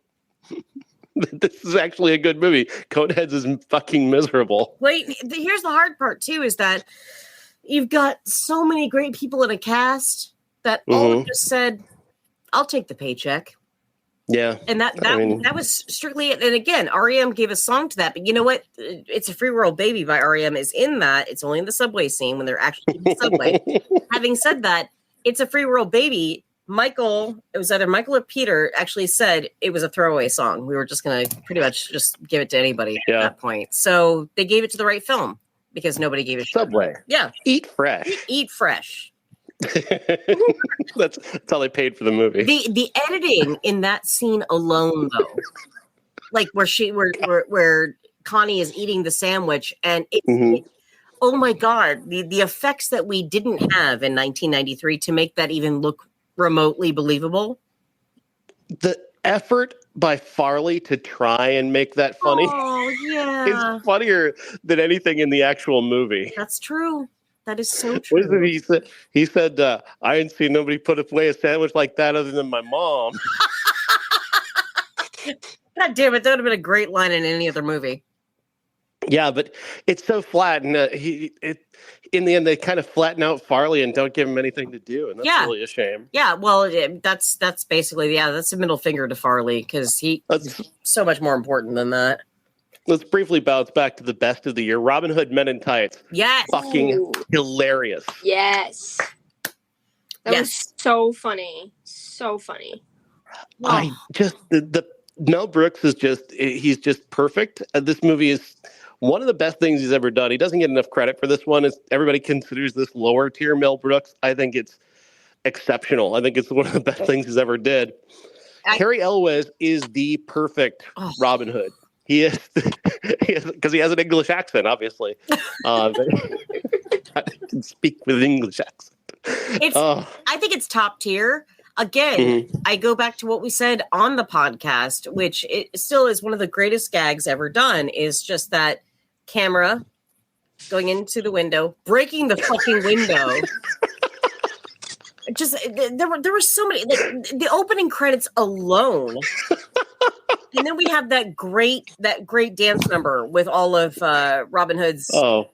that this is actually a good movie. Coneheads is fucking miserable. Wait, here's the hard part too, is that you've got so many great people in a cast that all just said, I'll take the paycheck. Yeah. And that was strictly it. And again, REM gave a song to that. But you know what? It's a Free World Baby by REM is in that. It's only in the subway scene when they're actually in the subway. Having said that, It's a Free World Baby. It was either Michael or Peter actually said it was a throwaway song. We were just going to pretty much just give it to anybody at that point. So they gave it to the right film because nobody gave it a Subway. Shit. Yeah. Eat fresh. Eat fresh. That's how they paid for the movie. The editing in that scene alone, though, like where Connie is eating the sandwich and it's oh my God, the effects that we didn't have in 1993 to make that even look remotely believable. The effort by Farley to try and make that funny is funnier than anything in the actual movie. That's true. That is so true. What is it he said? I didn't see nobody put away a sandwich like that other than my mom. God damn it. That would have been a great line in any other movie. Yeah, but it's so flat, and in the end they kind of flatten out Farley and don't give him anything to do, and that's really a shame. Yeah, well, that's basically that's a middle finger to Farley because he's so much more important than that. Let's briefly bounce back to the best of the year: Robin Hood Men in Tights. Yes, fucking hilarious. Yes, that was so funny, so funny. I just the Mel Brooks is he's just perfect. This movie is one of the best things he's ever done. He doesn't get enough credit for this one. Everybody considers this lower tier Mel Brooks. I think it's exceptional. I think it's one of the best things he's ever did. Cary Elwes is the perfect Robin Hood. He is because he has an English accent, obviously. I can speak with an English accent. I think it's top tier. Again, I go back to what we said on the podcast, which it still is one of the greatest gags ever done, is just that camera going into the window, breaking the fucking window. Just there were so many, the opening credits alone. And then we have that great dance number with all of Robin Hood's. Fuck.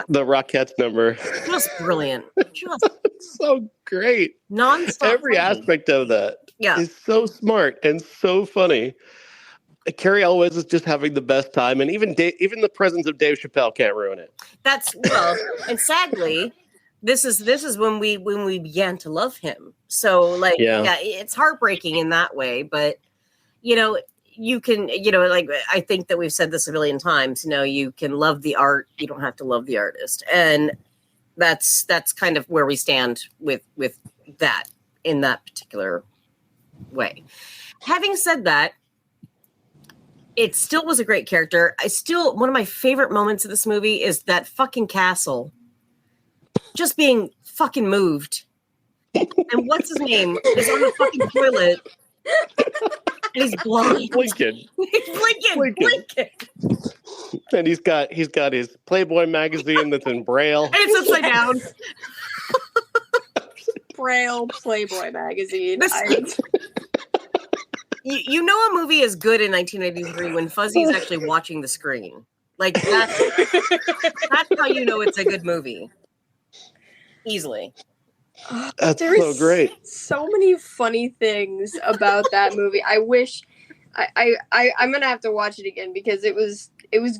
The Rockettes number. Just brilliant. Just so great. Non-stop. Every aspect of that is so smart and so funny. Cary Elwes is just having the best time, and even the presence of Dave Chappelle can't ruin it. And sadly, this is when we began to love him. So it's heartbreaking in that way, but you can, I think that we've said this a million times, you can love the art. You don't have to love the artist. And that's kind of where we stand with that in that particular way. Having said that, it still was a great character. One of my favorite moments of this movie is that fucking castle just being fucking moved. And what's his name is on the fucking toilet. And he's blind. Blinking. He's blinking. And he's got his Playboy magazine that's in Braille. And it's upside down. Braille Playboy magazine. You know a movie is good in 1983 when Fuzzy is actually watching the screen. Like that's how you know it's a good movie. Easily. That's so great. So many funny things about that movie. I wish I'm gonna have to watch it again because it was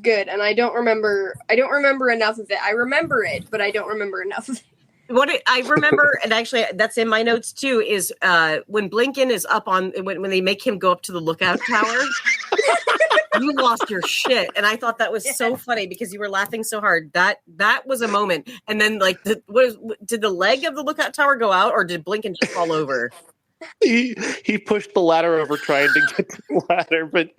good, and I don't remember enough of it. I remember it, but I don't remember enough of it. What I remember, and actually that's in my notes too, is when Blinken is up on when they make him go up to the lookout tower. You lost your shit, and I thought that was so funny because you were laughing so hard. That was a moment, and then did the leg of the lookout tower go out, or did Blinken just fall over? He pushed the ladder over trying to get to the ladder, but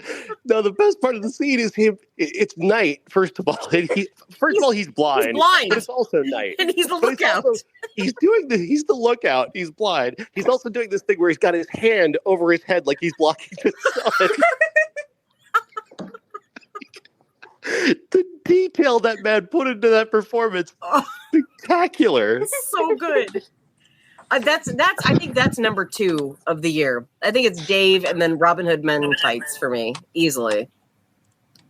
no. The best part of the scene is him. It's night. First of all, he's blind. He's blind, but it's also night, and he's the lookout. He's the lookout. He's blind. He's also doing this thing where he's got his hand over his head like he's blocking the sun. The detail that man put into that performance, spectacular. So good. I think that's number 2 of the year. I think it's Dave and then Robin Hood Men in Tights for me, easily.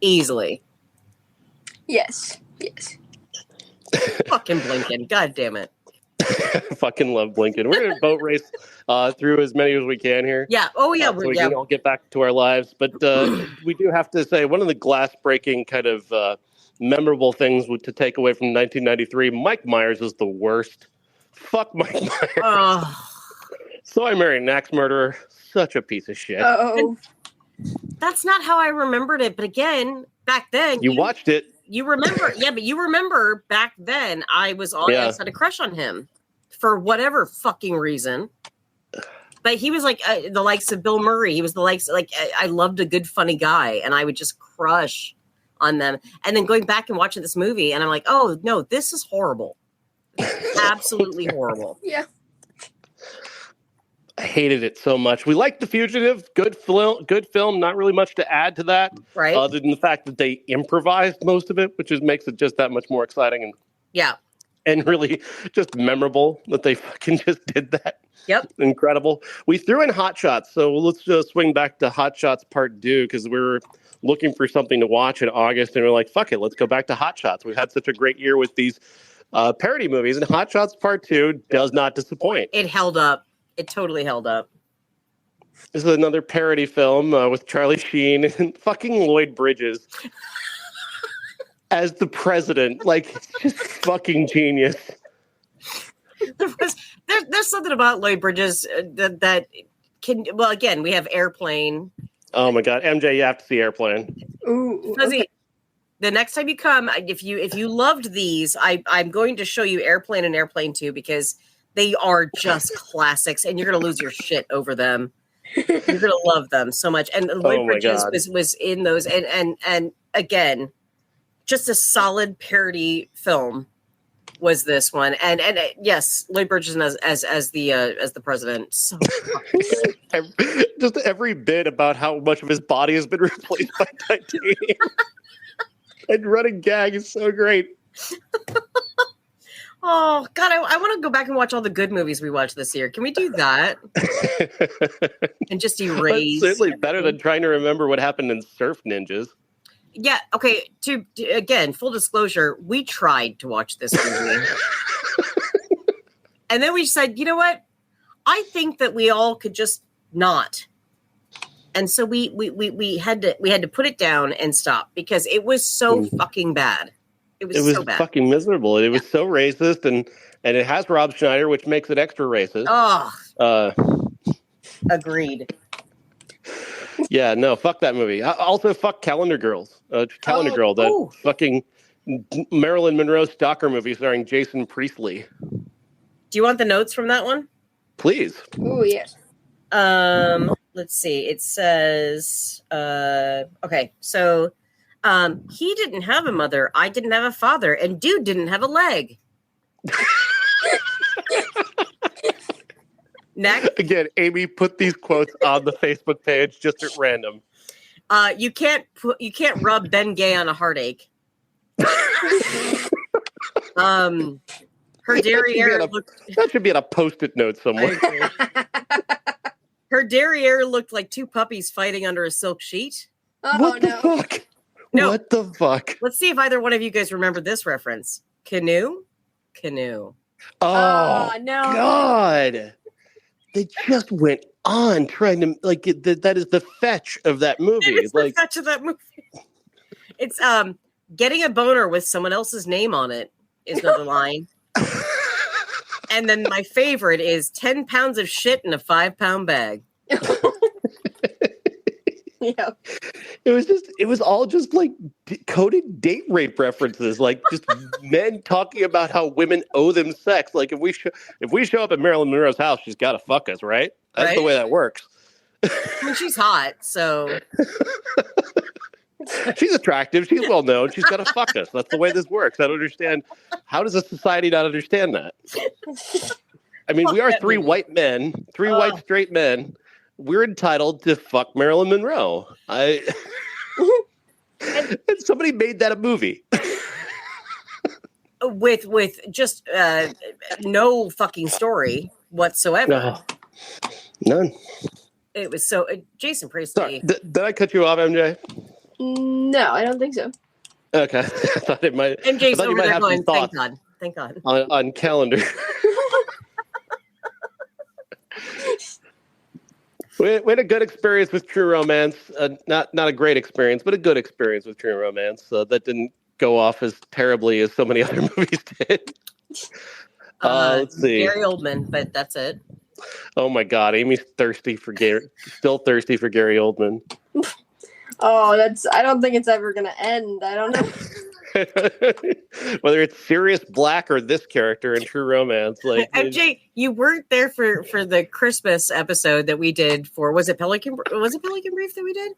Yes. Fucking Blinken, god damn it. Fucking love Blinken. We're gonna boat race through as many as we can here. Yeah. Oh yeah. So we can all get back to our lives. But we do have to say one of the glass-breaking kind of memorable things to take away from 1993. Mike Myers is the worst. Fuck Mike Myers. So I married an axe murderer. Such a piece of shit. Oh. That's not how I remembered it. But again, back then you watched it. You remember, but you remember back then I had a crush on him for whatever fucking reason. But he was like the likes of Bill Murray. He was the likes, I loved a good funny guy, and I would just crush on them. And then going back and watching this movie, and I'm like, oh no, this is horrible. Absolutely horrible. Yeah. I hated it so much. We liked The Fugitive. Good film. Not really much to add to that. Right. Other than the fact that they improvised most of it, which makes it just that much more exciting and really just memorable that they fucking just did that. Yep. Incredible. We threw in Hot Shots, so let's just swing back to Hot Shots Part Deux because we're looking for something to watch in August, and we're like, fuck it, let's go back to Hot Shots. We've had such a great year with these parody movies, and Hot Shots Part 2 does not disappoint. It held up. It totally held up. This is another parody film with Charlie Sheen and fucking Lloyd Bridges as the president. Like, it's just fucking genius. There's something about Lloyd Bridges that can. Well, again, we have Airplane. Oh my God, MJ, you have to see Airplane. Ooh, Okay. The next time you come, if you loved these, I'm going to show you Airplane and Airplane 2 because they are just classics, and you're gonna lose your shit over them. You're gonna love them so much. And Lloyd Bridges was in those, and again, just a solid parody film was this one. And yes, Lloyd Bridges as the president. So just every bit about how much of his body has been replaced by titanium. And running gag is so great. Oh God, I want to go back and watch all the good movies we watched this year. Can we do that? And just erase. That's certainly better than trying to remember what happened in Surf Ninjas. Yeah. Okay. To again, full disclosure, we tried to watch this movie, and then we said, you know what? I think that we all could just not. And so we had to put it down and stop because it was so fucking bad. It was so bad. Fucking miserable. It was so racist, and it has Rob Schneider, which makes it extra racist. Oh, agreed. Yeah, no, fuck that movie. Also, fuck Calendar Girls. Calendar Girl, that fucking Marilyn Monroe stalker movie starring Jason Priestley. Do you want the notes from that one? Please. Ooh, yes. Let's see. It says, okay, so he didn't have a mother, I didn't have a father, and dude didn't have a leg. Next. Again, Amy put these quotes on the Facebook page just at random. You can't rub Ben Gay on a heartache. Her derriere that should be on a post-it note somewhere. Her derriere looked like two puppies fighting under a silk sheet. What the fuck? No. What the fuck? Let's see if either one of you guys remember this reference. Canoe. Oh, no. God. They just went on trying to, like, that is the fetch of that movie. It is the fetch of that movie. It's getting a boner with someone else's name on it is another line. And then my favorite is 10 pounds of shit in a 5-pound bag. Yeah. It was all just like coded date rape references, like just men talking about how women owe them sex. Like if we show up at Marilyn Monroe's house, she's got to fuck us, right? That's the way that works. I mean, she's hot, so she's attractive. She's well known. She's got to fuck us. That's the way this works. I don't understand. How does a society not understand that? I mean, we are three white men, white straight men. We're entitled to fuck Marilyn Monroe. And somebody made that a movie. with just no fucking story whatsoever. No. None. It was so Jason Priestley. Sorry, did I cut you off, MJ? No, I don't think so. Okay. I thought it might. MJ's over there going, thank God. On Calendar. We had a good experience with True Romance. Not a great experience, but a good experience with True Romance. That didn't go off as terribly as so many other movies did. Let's see. Gary Oldman, but that's it. Oh my God, Amy's still thirsty for Gary Oldman. Oh, I don't think it's ever gonna end. I don't know. Whether it's Sirius Black or this character in True Romance, like MJ, you weren't there for the Christmas episode that we did for was it Pelican Brief that we did?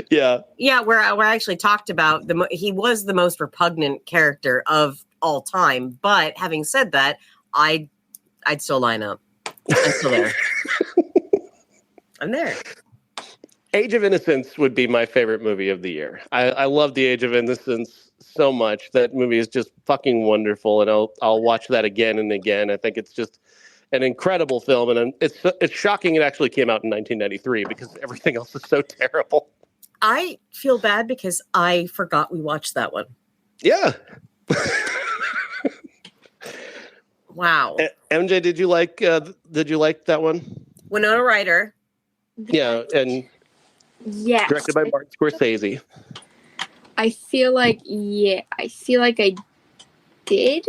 Yeah, where I actually talked about he was the most repugnant character of all time. But having said that, I'd still line up. I'm still there. I'm there. Age of Innocence would be my favorite movie of the year. I love The Age of Innocence so much. That movie is just fucking wonderful, and I'll watch that again and again. I think it's just an incredible film, and it's shocking it actually came out in 1993 because everything else is so terrible. I feel bad because I forgot we watched that one. Yeah. Wow. MJ, did you like that one? Winona Ryder. Yeah, and Yes. directed by Martin Scorsese. I feel like I did.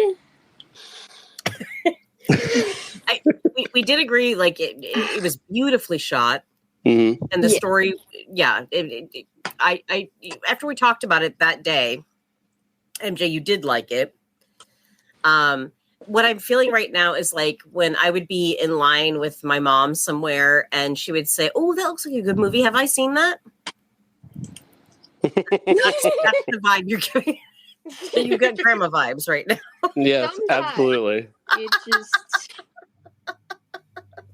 We did agree, like it was beautifully shot, Mm-hmm. and the story. Yeah, I after we talked about it that day, MJ, you did like it. What I'm feeling right now is like when I would be in line with my mom somewhere, and she would say, "Oh, that looks like a good movie. Have I seen that?" That's the vibe you're giving. You got grandma vibes right now. Yes, Sometimes. absolutely. It just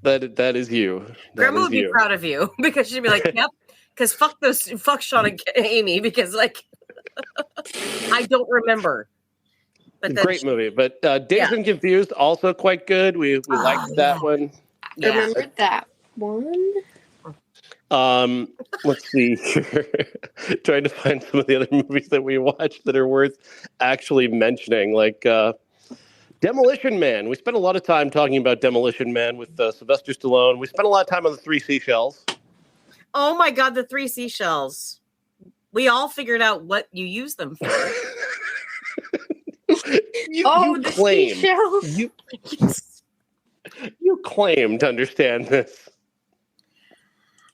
That is you. Grandma would be proud of you because she'd be like, "Yep," because fuck Sean and Amy, because like I don't remember. But Great movie, but Dazed and Confused also quite good. We liked that one. I remember that one. Let's see here. Trying to find some of the other movies that we watched that are worth actually mentioning, like Demolition Man. We spent a lot of time talking about Demolition Man with Sylvester Stallone. We spent a lot of time on the 3 seashells. Oh my God, the 3 seashells. We all figured out what you use them for. You claim seashells. you claim to understand this.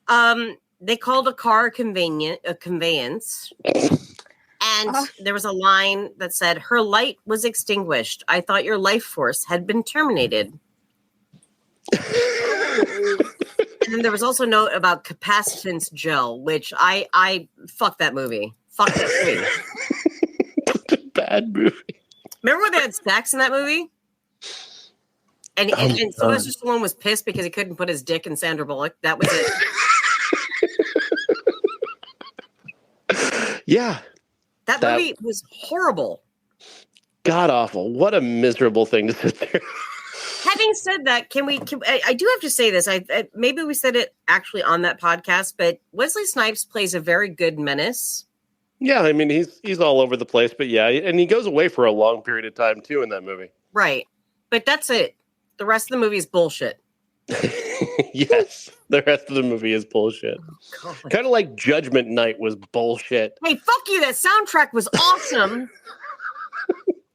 They called a car a conveyance. And there was a line that said, "Her light was extinguished. I thought your life force had been terminated." And then there was also a note about capacitance gel, which I fuck that movie. Fuck that movie. It's a bad movie. Remember when they had sex in that movie? And Sylvester Stallone was pissed because he couldn't put his dick in Sandra Bullock. That was it. Yeah. That movie was horrible. God awful. What a miserable thing to sit there. Having said that, I do have to say this. I maybe we said it actually on that podcast, but Wesley Snipes plays a very good menace. Yeah, I mean he's all over the place, but yeah, and he goes away for a long period of time too in that movie. Right. But that's it. The rest of the movie is bullshit. Yes, the rest of the movie is bullshit. Oh, kind of like Judgment Night was bullshit. Hey, fuck you. That soundtrack was awesome.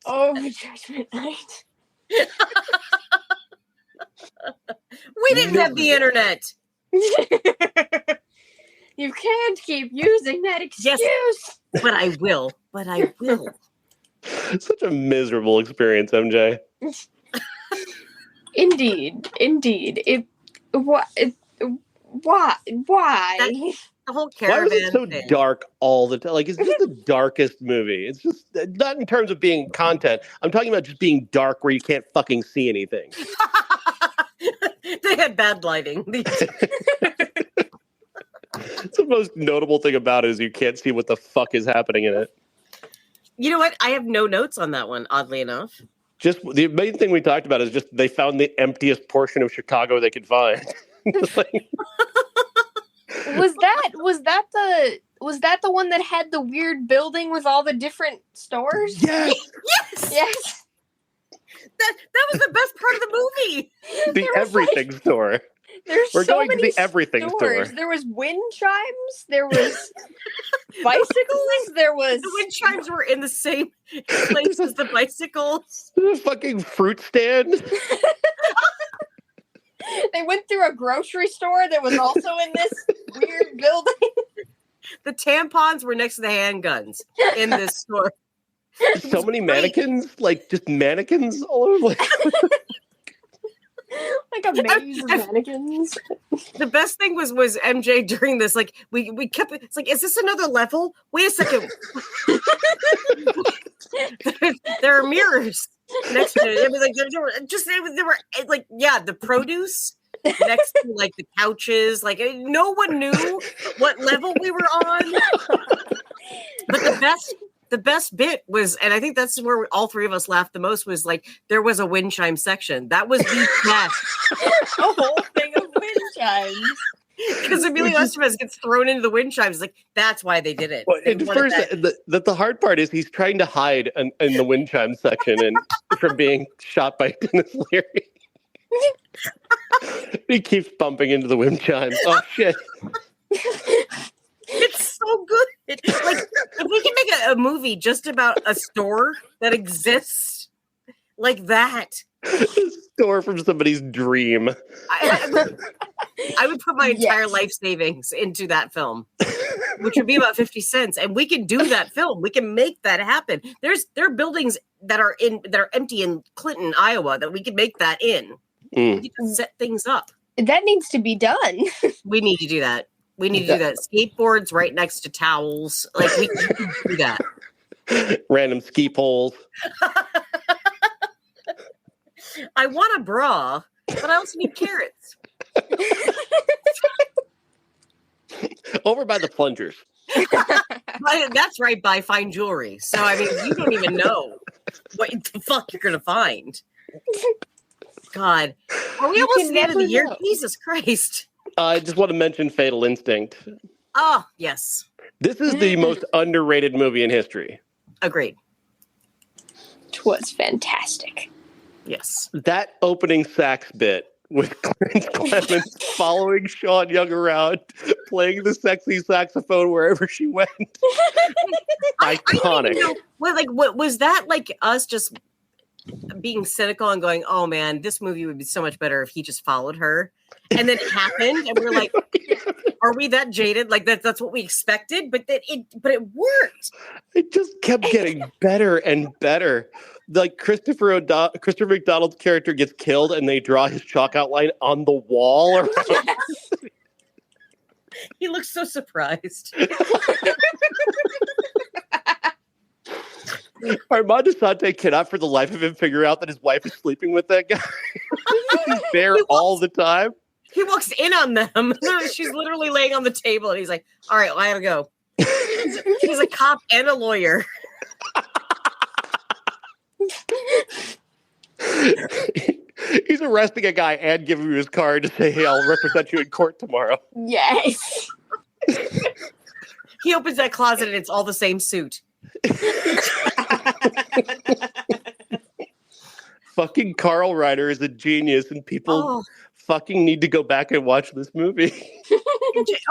Judgment Night. We didn't have the internet. You can't keep using that excuse. Yes, but I will. Such a miserable experience, MJ. Indeed. Why? The whole caravan. Why was it so thing. dark all the time? Like, it's just the darkest movie. It's just not in terms of being content. I'm talking about just being dark where you can't fucking see anything. They had bad lighting. It's the most notable thing about it is you can't see what the fuck is happening in it. You know what? I have no notes on that one, oddly enough. Just the main thing we talked about is just they found the emptiest portion of Chicago they could find. Was that the one that had the weird building with all the different stores? Yes. Yes. That was the best part of the movie. The everything store. We're so going to many the everything stores. store. There was wind chimes. There was bicycles. There was the wind chimes were in the same place as the bicycles. There's a fucking fruit stand. They went through a grocery store that was also in this weird building. The tampons were next to the handguns in this store. So many mannequins, like just mannequins all over. Like a maze of mannequins. The best thing was MJ during this. Like we kept. It's like, is this another level? Wait a second. there are mirrors next to it. It was like there were like the produce next to like the couches. Like no one knew what level we were on. But the best bit was, and I think that's where all three of us laughed the most, was like there was a wind chime section. That was the best. A whole thing of wind chimes. Because Emilio Estevez gets thrown into the wind chimes. Like, that's why they did it. Well, the hard part is he's trying to hide in the wind chime section and from being shot by Dennis Leary. He keeps bumping into the wind chimes. Oh, shit. It's so good. Like, if we can make a movie just about a store that exists like that. A store from somebody's dream. I would put my entire life savings into that film, which would be about 50 cents. And we can do that film. We can make that happen. There are buildings that are empty in Clinton, Iowa, that we can make that in. We can set things up. That needs to be done. We need to do that. We need to do that. Skateboards right next to towels. Like, we can do that. Random ski poles. I want a bra, but I also need carrots. Over by the plungers. That's right by fine jewelry. So, I mean, you don't even know what the fuck you're going to find. God. Are we almost at the end of the year? Jesus Christ. I just want to mention Fatal Instinct. Oh, yes. This is the most underrated movie in history. Agreed. It was fantastic. Yes. That opening sax bit with Clarence Clemens following Sean Young around, playing the sexy saxophone wherever she went. Iconic. What was that like us just being cynical and going, oh man, this movie would be so much better if he just followed her. And then it happened, and we're like, are we that jaded? Like that's what we expected, but it worked. It just kept getting better and better. Like Christopher McDonald's character gets killed, and they draw his chalk outline on the wall around. He looks so surprised. Armand Assante cannot for the life of him figure out that his wife is sleeping with that guy. He's there all the time. He walks in on them. She's literally laying on the table, and he's like, all right, well, I gotta go. He's a cop and a lawyer. He's arresting a guy and giving him his card to say, hey, I'll represent you in court tomorrow. Yes. He opens that closet, and it's all the same suit. Fucking Carl Reiner is a genius, and people fucking need to go back and watch this movie.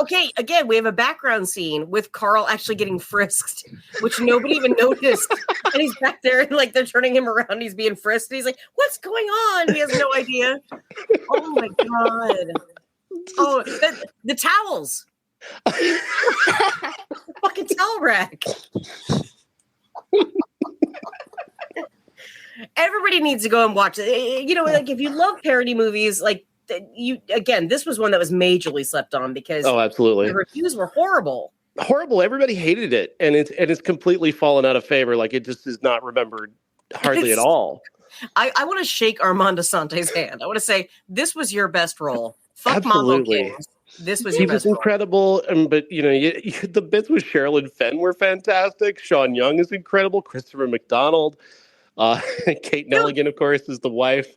Okay, again, we have a background scene with Carl actually getting frisked, which nobody even noticed. And he's back there, and like they're turning him around, he's being frisked, and he's like, "What's going on?" He has no idea. Oh my god! Oh, the towels. Fucking towel rack. Everybody needs to go and watch it. You know, like if you love parody movies, like this was one that was majorly slept on because absolutely, the reviews were horrible. Everybody hated it, and it's completely fallen out of favor. Like it just is not remembered hardly at all. I want to shake Armand Assante's hand. I want to say this was your best role. Fuck Absolutely. Mambo Kings. This was your best incredible, but you know, the bits with Sherilyn Fenn were fantastic. Sean Young is incredible. Christopher McDonald, Kate Nelligan, of course, is the wife.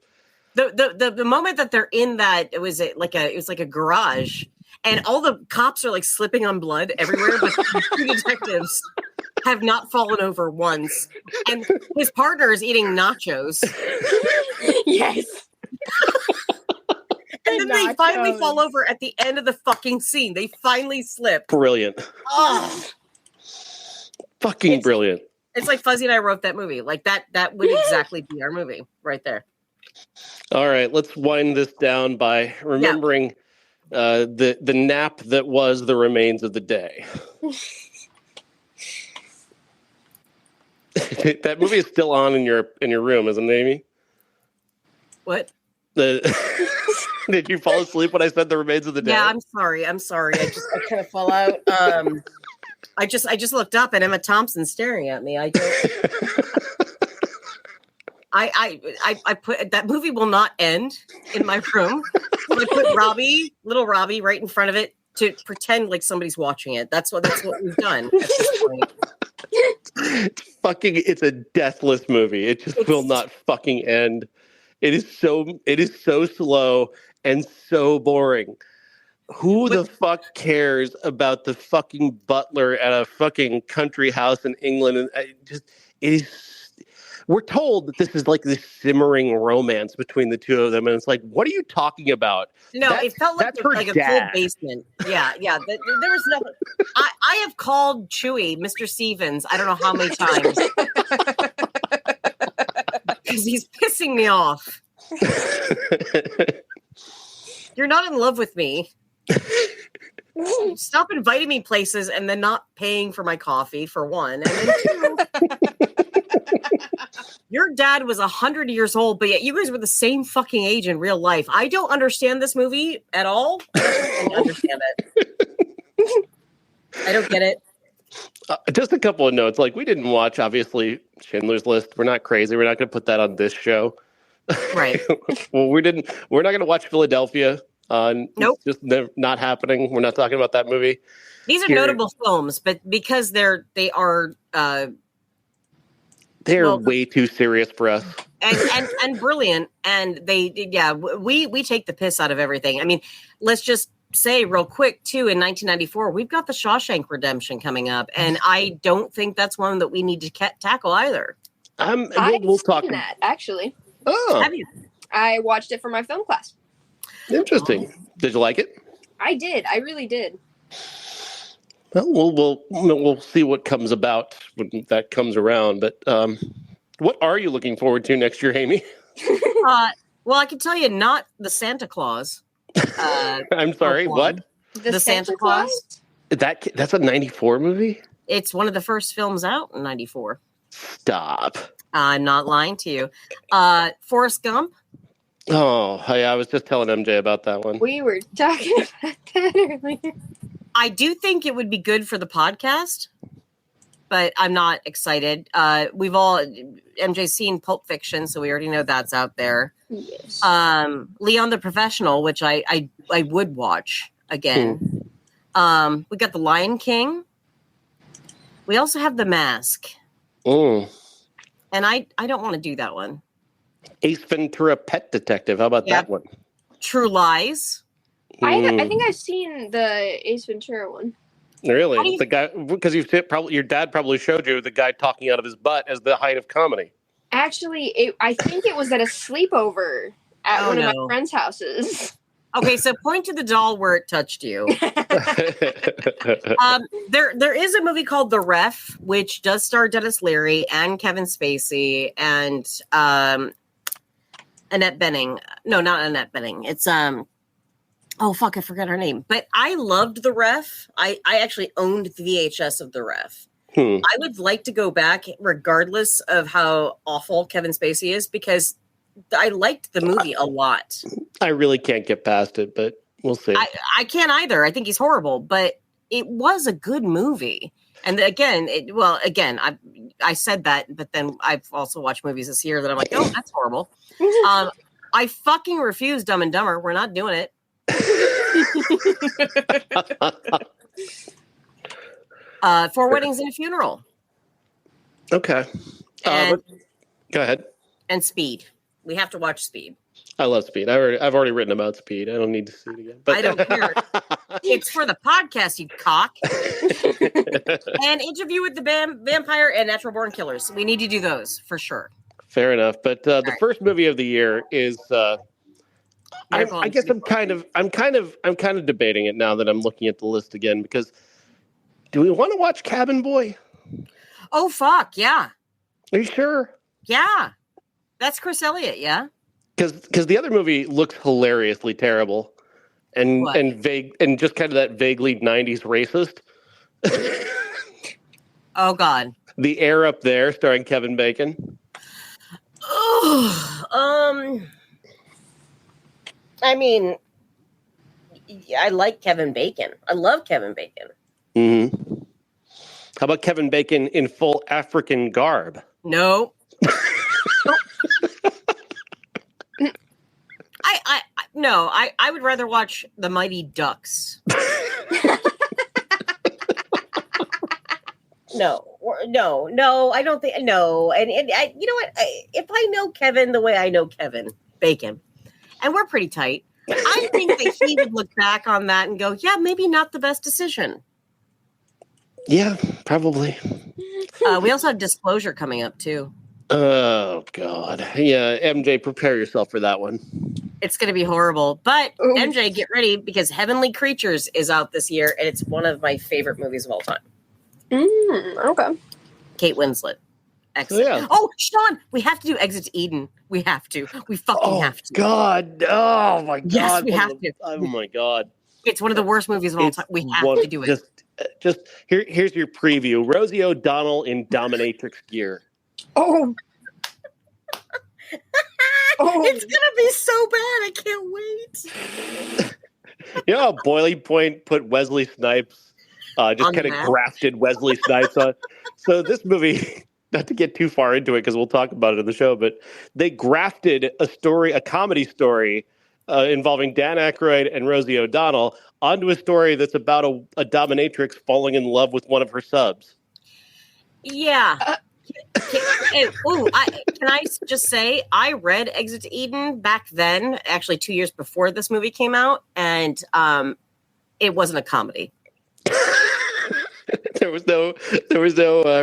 The moment that they're in that it was like a garage, and all the cops are like slipping on blood everywhere, but the two detectives have not fallen over once, and his partner is eating nachos. Yes. And then they finally fall over at the end of the fucking scene. They finally slip. Brilliant. Oh, fucking brilliant. It's like Fuzzy and I wrote that movie. Like that would exactly be our movie right there. All right, let's wind this down by remembering the nap that was the remains of the day. That movie is still on in your room, isn't it, Amy? What? Did you fall asleep when I said the remains of the day? Yeah, I'm sorry. I kind of fall out. I just looked up and Emma Thompson's staring at me. I put that movie will not end in my room. So I put little Robbie, right in front of it to pretend like somebody's watching it. That's what we've done at this point. It's a deathless movie. It just will not fucking end. It is so slow and so boring. Who the fuck cares about the fucking butler at a fucking country house in England? And it is. We're told that this is like this simmering romance between the two of them, and it's like, what are you talking about? No, it felt like a cold basement. Yeah. There was nothing. I have called Chewy Mr. Stevens. I don't know how many times because he's pissing me off. You're not in love with me. Stop inviting me places and then not paying for my coffee, for one. And then two, your dad was 100 years old, but yet you guys were the same fucking age in real life. I don't understand this movie at all. I don't understand it. I don't get it. Just a couple of notes. Like, we didn't watch, obviously, Schindler's List. We're not crazy. We're not going to put that on this show. Right. Well, we're not going to watch Philadelphia. Nope. It's just not happening. We're not talking about that movie. These are notable films, but because they are way too serious for us. And brilliant. And we take the piss out of everything. I mean, let's just say real quick too, in 1994, we've got the Shawshank Redemption coming up. And I don't think that's one that we need to tackle either. We'll talk that actually. Oh, have you? I watched it for my film class. Interesting. Did you like it? I did. I really did. Well, we'll see what comes about when that comes around. But what are you looking forward to next year, Amy? Well, I can tell you, not the Santa Claus. I'm sorry, what? The Santa Claus? That's a 94 movie? It's one of the first films out in 94. Stop. I'm not lying to you. Forrest Gump? Oh, I was just telling MJ about that one. We were talking about that earlier. I do think it would be good for the podcast, but I'm not excited. MJ's seen Pulp Fiction, so we already know that's out there. Yes. Leon the Professional, which I would watch again. We got The Lion King. We also have The Mask. And I don't want to do that one. Ace Ventura Pet Detective. How about that one? True Lies. I think I've seen the Ace Ventura one. Really? The guy, because your dad probably showed you the guy talking out of his butt as the height of comedy. Actually, I think it was at a sleepover at one of my friends' houses. Okay, so point to the doll where it touched you. There is a movie called The Ref, which does star Dennis Leary and Kevin Spacey and Annette Bening. No, not Annette Bening. It's oh fuck, I forgot her name. But I loved The Ref. I actually owned the VHS of The Ref. I would like to go back regardless of how awful Kevin Spacey is, because I liked the movie a lot. I really can't get past it, but we'll see. I can't either. I think he's horrible, but it was a good movie. And again, I said that, but then I've also watched movies this year that I'm like, oh, that's horrible. I fucking refuse Dumb and Dumber. We're not doing it. Four Weddings and a Funeral. Okay. Go ahead. And Speed. We have to watch Speed. I love Speed. I've already written about Speed. I don't need to see it again. But I don't care. It's for the podcast, you cock. And Interview with the Vampire and Natural Born Killers. We need to do those for sure. Fair enough. But the first movie of the year is. I guess I'm kind of debating it now that I'm looking at the list again, because do we want to watch Cabin Boy? Oh fuck yeah! Are you sure? Yeah, that's Chris Elliott. Yeah. Because the other movie looks hilariously terrible, and vague, and just kind of that vaguely 90s racist. Oh God. The Air Up There, starring Kevin Bacon. I mean, I like Kevin Bacon. I love Kevin Bacon. Mm-hmm. How about Kevin Bacon in full African garb? No. I would rather watch The Mighty Ducks. No, I don't think, no. And you know what? If I know Kevin the way I know Kevin Bacon, and we're pretty tight, I think that he would look back on that and go, yeah, maybe not the best decision. Yeah, probably. We also have Disclosure coming up, too. Oh, God. Yeah, MJ, prepare yourself for that one. It's going to be horrible. But, Ooh. MJ, get ready, because Heavenly Creatures is out this year, and it's one of my favorite movies of all time. Okay. Kate Winslet. Excellent. Yeah. Oh, Sean, we have to do Exit to Eden. We have to. We fucking have to. God. Oh, my God. Yes, we have to. Oh, my God. It's one of the worst movies of all time. We have to do it. Just here's your preview. Rosie O'Donnell in dominatrix gear. Oh. It's gonna be so bad. I can't wait. You know how Boiling Point put Wesley Snipes, just kind of grafted Wesley Snipes on. So this movie, not to get too far into it because we'll talk about it in the show, but they grafted a comedy story involving Dan Aykroyd and Rosie O'Donnell onto a story that's about a dominatrix falling in love with one of her subs. Yeah. Can I just say, I read Exit to Eden back then, actually 2 years before this movie came out, and it wasn't a comedy. There was no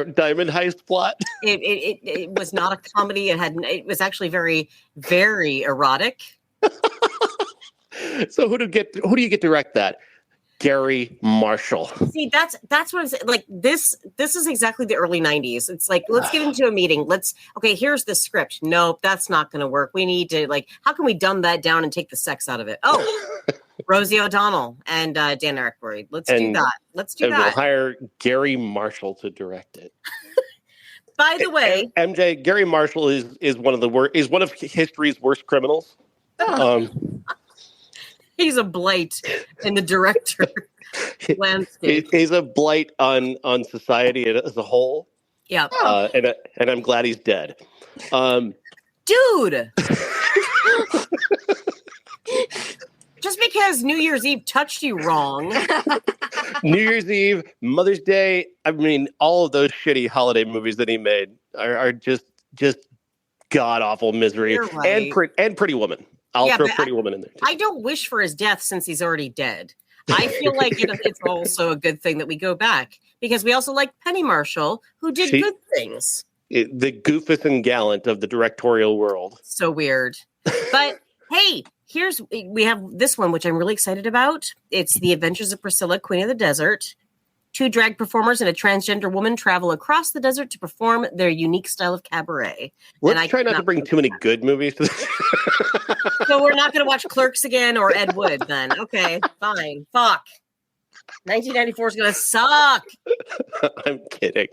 diamond heist plot. It was not a comedy. It was actually very, very erotic. So who do you get to direct that? Gary Marshall. See, that's what I'm saying. Like this is exactly the early 90s. It's like, let's get into a meeting. Here's the script. Nope, that's not going to work. We need to how can we dumb that down and take the sex out of it? Oh, Rosie O'Donnell and Dan Aykroyd. Let's do that. We'll hire Gary Marshall to direct it. By the way, MJ, Gary Marshall is one of history's worst criminals. He's a blight in the director landscape. He's a blight on society as a whole. Yeah. And I'm glad he's dead. Dude! Just because New Year's Eve touched you wrong. New Year's Eve, Mother's Day, I mean, all of those shitty holiday movies that he made are just god-awful misery. Right. And Pretty Woman. I'll throw Pretty Woman in there, too. I don't wish for his death since he's already dead. I feel like it's also a good thing that we go back because we also like Penny Marshall, who did good things. The goofus and gallant of the directorial world. So weird. But hey, we have this one, which I'm really excited about. It's The Adventures of Priscilla, Queen of the Desert. 2 drag performers and a transgender woman travel across the desert to perform their unique style of cabaret. Let's try not to bring too many good movies to this. So we're not going to watch Clerks again or Ed Wood then. Okay, fine. Fuck. 1994 is going to suck. I'm kidding.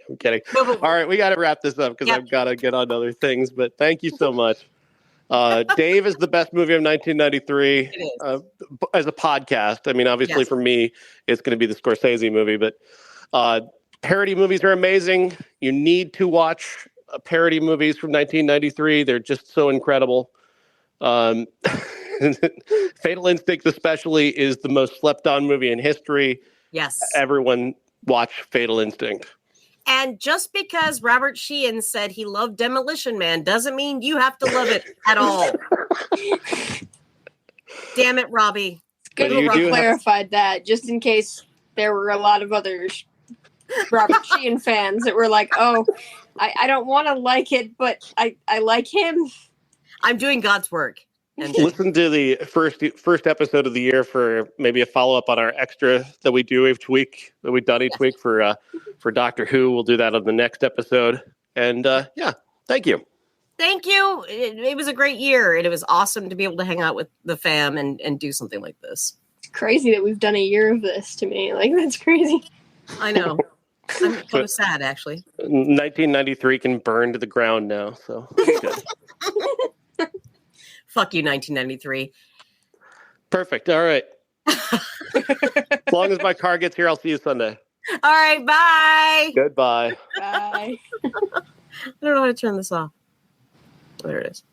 All right, we got to wrap this up because I've got to get on other things. But thank you so much. Dave is the best movie of 1993 as a podcast. I mean, obviously for me, it's going to be the Scorsese movie, but parody movies are amazing. You need to watch parody movies from 1993. They're just so incredible. Fatal Instinct especially is the most slept on movie in history. Yes. Everyone watch Fatal Instinct. And just because Robert Sheehan said he loved Demolition Man doesn't mean you have to love it at all. Damn it, Robbie. It's good that Rob clarified that, just in case there were a lot of other Robert Sheehan fans that were like, oh, I don't want to like it, but I like him. I'm doing God's work. Listen to the first episode of the year for maybe a follow-up on our extra that we do each week, that we've done each week for Doctor Who. We'll do that on the next episode. And thank you. Thank you. It was a great year, and it was awesome to be able to hang out with the fam and do something like this. It's crazy that we've done a year of this to me. Like, that's crazy. I know. I'm kind of sad, actually. 1993 can burn to the ground now, so that's good. Fuck you, 1993. Perfect. All right. As long as my car gets here, I'll see you Sunday. All right. Bye. Goodbye. Bye. I don't know how to turn this off. There it is.